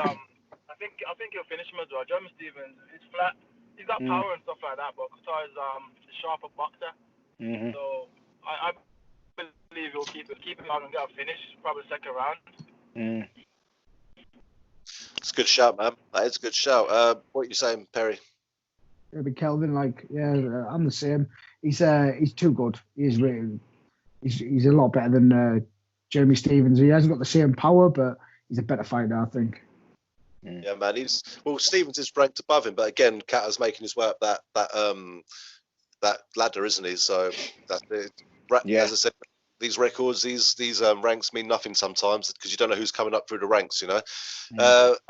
S5: he'll finish him as well. Jeremy Stephens, he's flat. He's got power and stuff like that, but Qatar is a sharper boxer. So I believe he'll keep him on and get a finish, probably second round.
S1: It's a good shout, man. That is a good shout. What are you saying, Perry?
S3: Yeah, but Kelvin, I'm the same. He's too good. He's a lot better than Jeremy Stephens. He hasn't got the same power, but he's a better fighter, I think.
S1: Yeah, man. Stephens is ranked above him, but again, Kattar's making his way up that ladder, isn't he? So that's it. As I said, these records, these ranks mean nothing sometimes because you don't know who's coming up through the ranks. You know,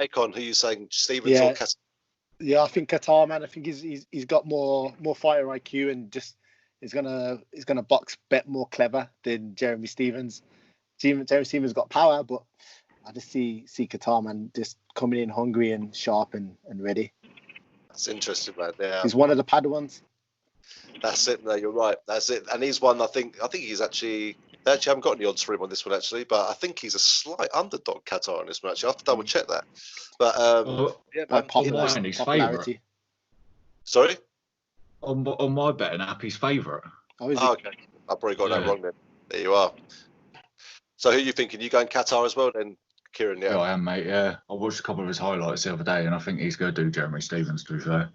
S1: Akonne, who are you saying, Stephens or Kattar?
S2: Yeah, I think Kattar, man. I think he's got more fighter IQ and just he's gonna box bet more clever than Jeremy Stephens. Jeremy Stephens got power, but I just see Kattar, man, just coming in hungry and sharp and ready.
S1: That's interesting, man. Yeah,
S2: he's one of the Padawans.
S1: That's it. No, you're right. That's it. And he's one. I think he's actually. They actually haven't got any odds for him on this one, actually, but I think he's a slight underdog, Kattar, on this one. Actually, I have to double check that. But yeah,
S4: man, popularity.
S1: Sorry.
S4: On my betting app, he's favourite.
S2: Oh, is he?
S1: Oh, okay. I probably got that wrong then. There you are. So who are you thinking? You going Kattar as well then, Kiron?
S4: Yeah, I am, mate. Yeah, I watched a couple of his highlights the other day, and I think he's going to do Jeremy Stephens, to be fair.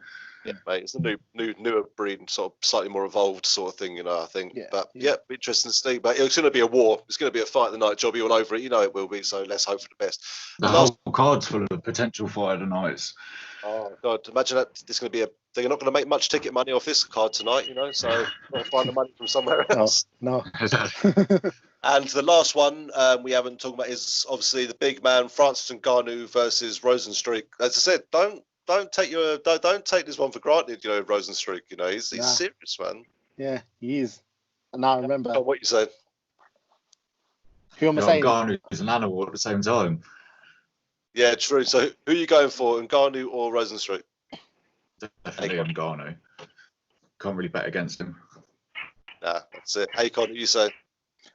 S1: Yeah, mate. It's a newer breed, sort of slightly more evolved sort of thing, you know. I think. Yeah, but yeah, interesting to see. But it's going to be a war. It's going to be a fight of the night. Jobby all over it. You know it will be. So let's hope for the best.
S4: The whole card's full of potential fight of the nights.
S1: Oh God! Imagine that. It's going to be they're not going to make much ticket money off this card tonight, you know. So got to find the money from somewhere else.
S2: No.
S1: And the last one we haven't talked about is obviously the big man Francis Ngannou versus Rosenstruik. As I said, don't take this one for granted. You know, Rosenstruik. You know, he's serious, man.
S2: Yeah, he is. And now I remember
S1: what you said.
S2: Who am I saying?
S4: Ngannou is an animal at the same time.
S1: Yeah, true. So who are you going for, Ngannou or Rosenstruik?
S4: Definitely Ngannou. Can't really bet against him.
S1: Nah, that's it. Akonne, what you say?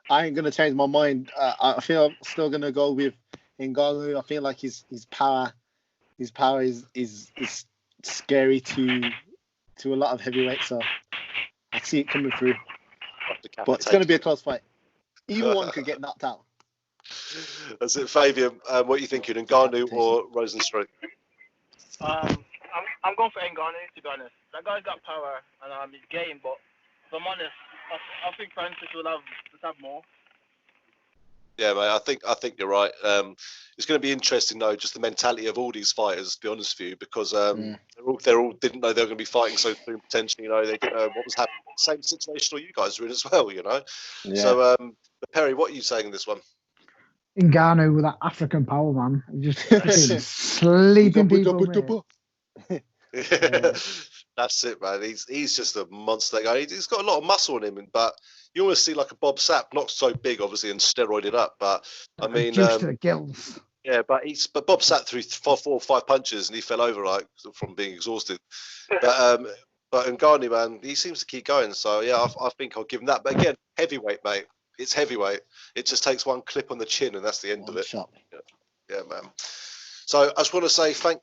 S2: I ain't gonna change my mind. I feel I'm still gonna go with Ngannou. I feel like his power is scary to a lot of heavyweights. So I see it coming through. But it's gonna be a close fight. Either one could get knocked out.
S1: That's it, Fabian. What are you thinking, Ngannou or Rosenstruik?
S5: I'm going for Ngannou, to be honest. That guy's got power and he's game, but if I'm honest, I think Francis will have more.
S1: Yeah, mate. I think you're right. It's going to be interesting, though, just the mentality of all these fighters. To be honest with you, because they're all didn't know they were going to be fighting so soon. Potentially, they didn't know what was happening. Same situation all you guys are in as well.
S2: Yeah.
S1: So, but Perry, what are you saying in this one?
S3: Ngannou with that African power, man. Just fucking sleeping people. Mate.
S1: Yeah. That's it, man. He's just a monster guy. He's got a lot of muscle in him, but you always see like a Bob Sapp, not so big, obviously, and steroided up. But I mean,
S3: Juice to the gills.
S1: yeah, but Bob Sapp threw 4 or 5 punches and he fell over like from being exhausted. But Ngannou, man, he seems to keep going. So yeah, I think I'll give him that. But again, heavyweight, mate. It's heavyweight. It just takes one clip on the chin, and that's the end of it. Yeah, man. So I just want to say thank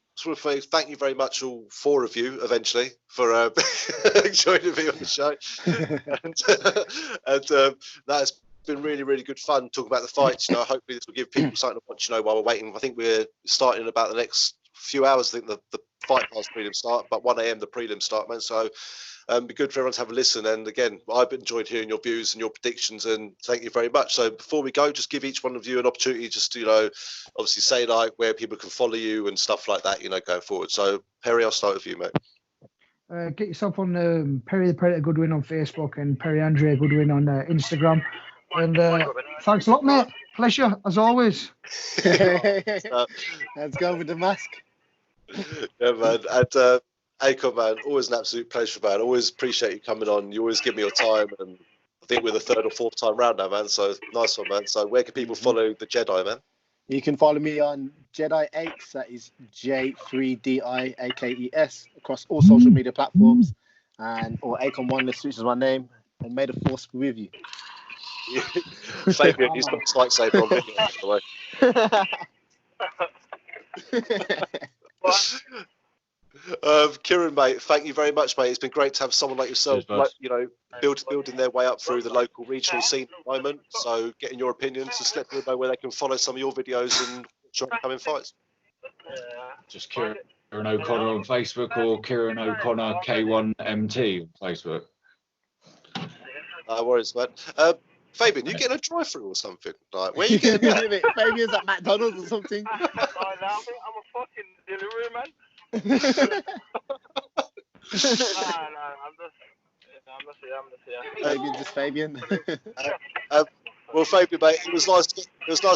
S1: you very much, all 4 of you, eventually, for joining me on the show. and that has been really, really good fun talking about the fights. Hopefully this will give people something to watch. While we're waiting. I think we're starting in about the next few hours. I think the fight pass prelim start, but 1 a.m. the prelim start, man. So. Be good for everyone to have a listen. And again, I've enjoyed hearing your views and your predictions, and thank you very much. So before we go, just give each one of you an opportunity just to, obviously say like where people can follow you and stuff like that, going forward. So Perry, I'll start with you, mate.
S3: Get yourself on Perry the Predator Goodwin on Facebook and Perry Andre Goodwin on Instagram. And thanks a lot, mate. Pleasure, as always.
S2: Let's go with the mask.
S1: Yeah, man. And Akonne, man, always an absolute pleasure, man. Always appreciate you coming on. You always give me your time, and I think we're the 3rd or 4th time round now, man. So nice one, man. So where can people follow the Jedi, man?
S2: You can follow me on Jedi8, that is J3di Wanliss, across all social media platforms, or Akonne Wanliss, which is my name. And may the force be with you.
S1: Fabian, he's got a slight saber on video, by the way. Kiron, mate, thank you very much, mate. It's been great to have someone like yourself, building their way up through the local regional scene at the moment. So, getting your opinions, just let people know where they can follow some of your videos and watch upcoming fights.
S4: Just Kiron O'Connor on Facebook, or Kiron O'Connor K1MT on Facebook.
S1: No worries, man. Fabian, you getting a drive-through or something? Like, where you getting that?
S2: Fabian's at McDonald's or something.
S5: I'm a fucking delivery man. I'm
S2: just Fabian.
S1: Well, Fabian, mate, it was nice to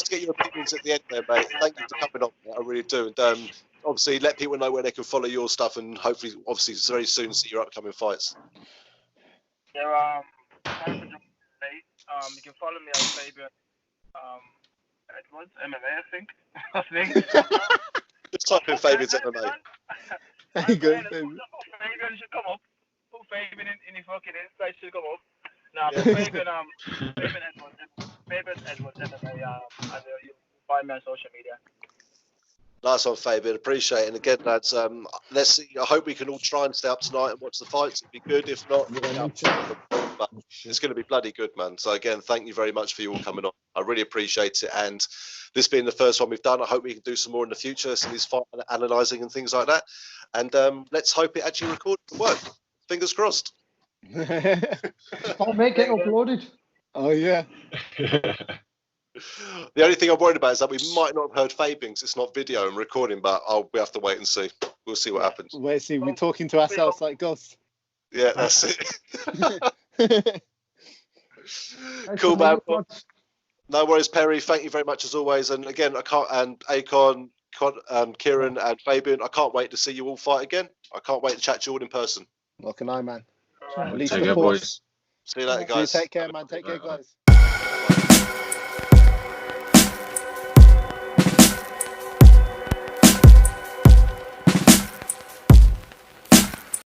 S1: get your opinions at the end there, mate. Thank you for coming on, mate. I really do. And obviously, let people know where they can follow your stuff, and hopefully, obviously, very soon see your upcoming fights.
S5: Yeah, you can follow me on Fabian. Edwards MMA, I think.
S1: Just type in Fabian's MMA.
S5: Fabian should come up. Put Fabian in the fucking inside should come up. Nah, but Fabian Edwards MMA, and you find me on social media.
S1: Nice one, Fabian. Appreciate it. And again, lads, let's see. I hope we can all try and stay up tonight and watch the fights. It'd be good. If not, but it's going to be bloody good, man. So again, thank you very much for you all coming on. I really appreciate it. And this being the first one we've done, I hope we can do some more in the future, some of these fight analysing and things like that. And let's hope it actually records and work. Fingers crossed.
S3: I'll make it uploaded.
S2: Oh, yeah.
S1: The only thing I'm worried about is that we might not have heard Fabian because it's not video and recording, but we have to wait and see. We'll see what happens.
S2: Wait, see, we're talking to ourselves like ghosts.
S1: Yeah, that's it. Cool, man. No worries, Perry. Thank you very much as always. And again, Akonne, Kiron, and Fabian, I can't wait to see you all fight again. I can't wait to chat to you all in person.
S2: Well, can I, man?
S4: Take care, boys.
S1: See you later, guys.
S2: Take care, man. Take care, guys.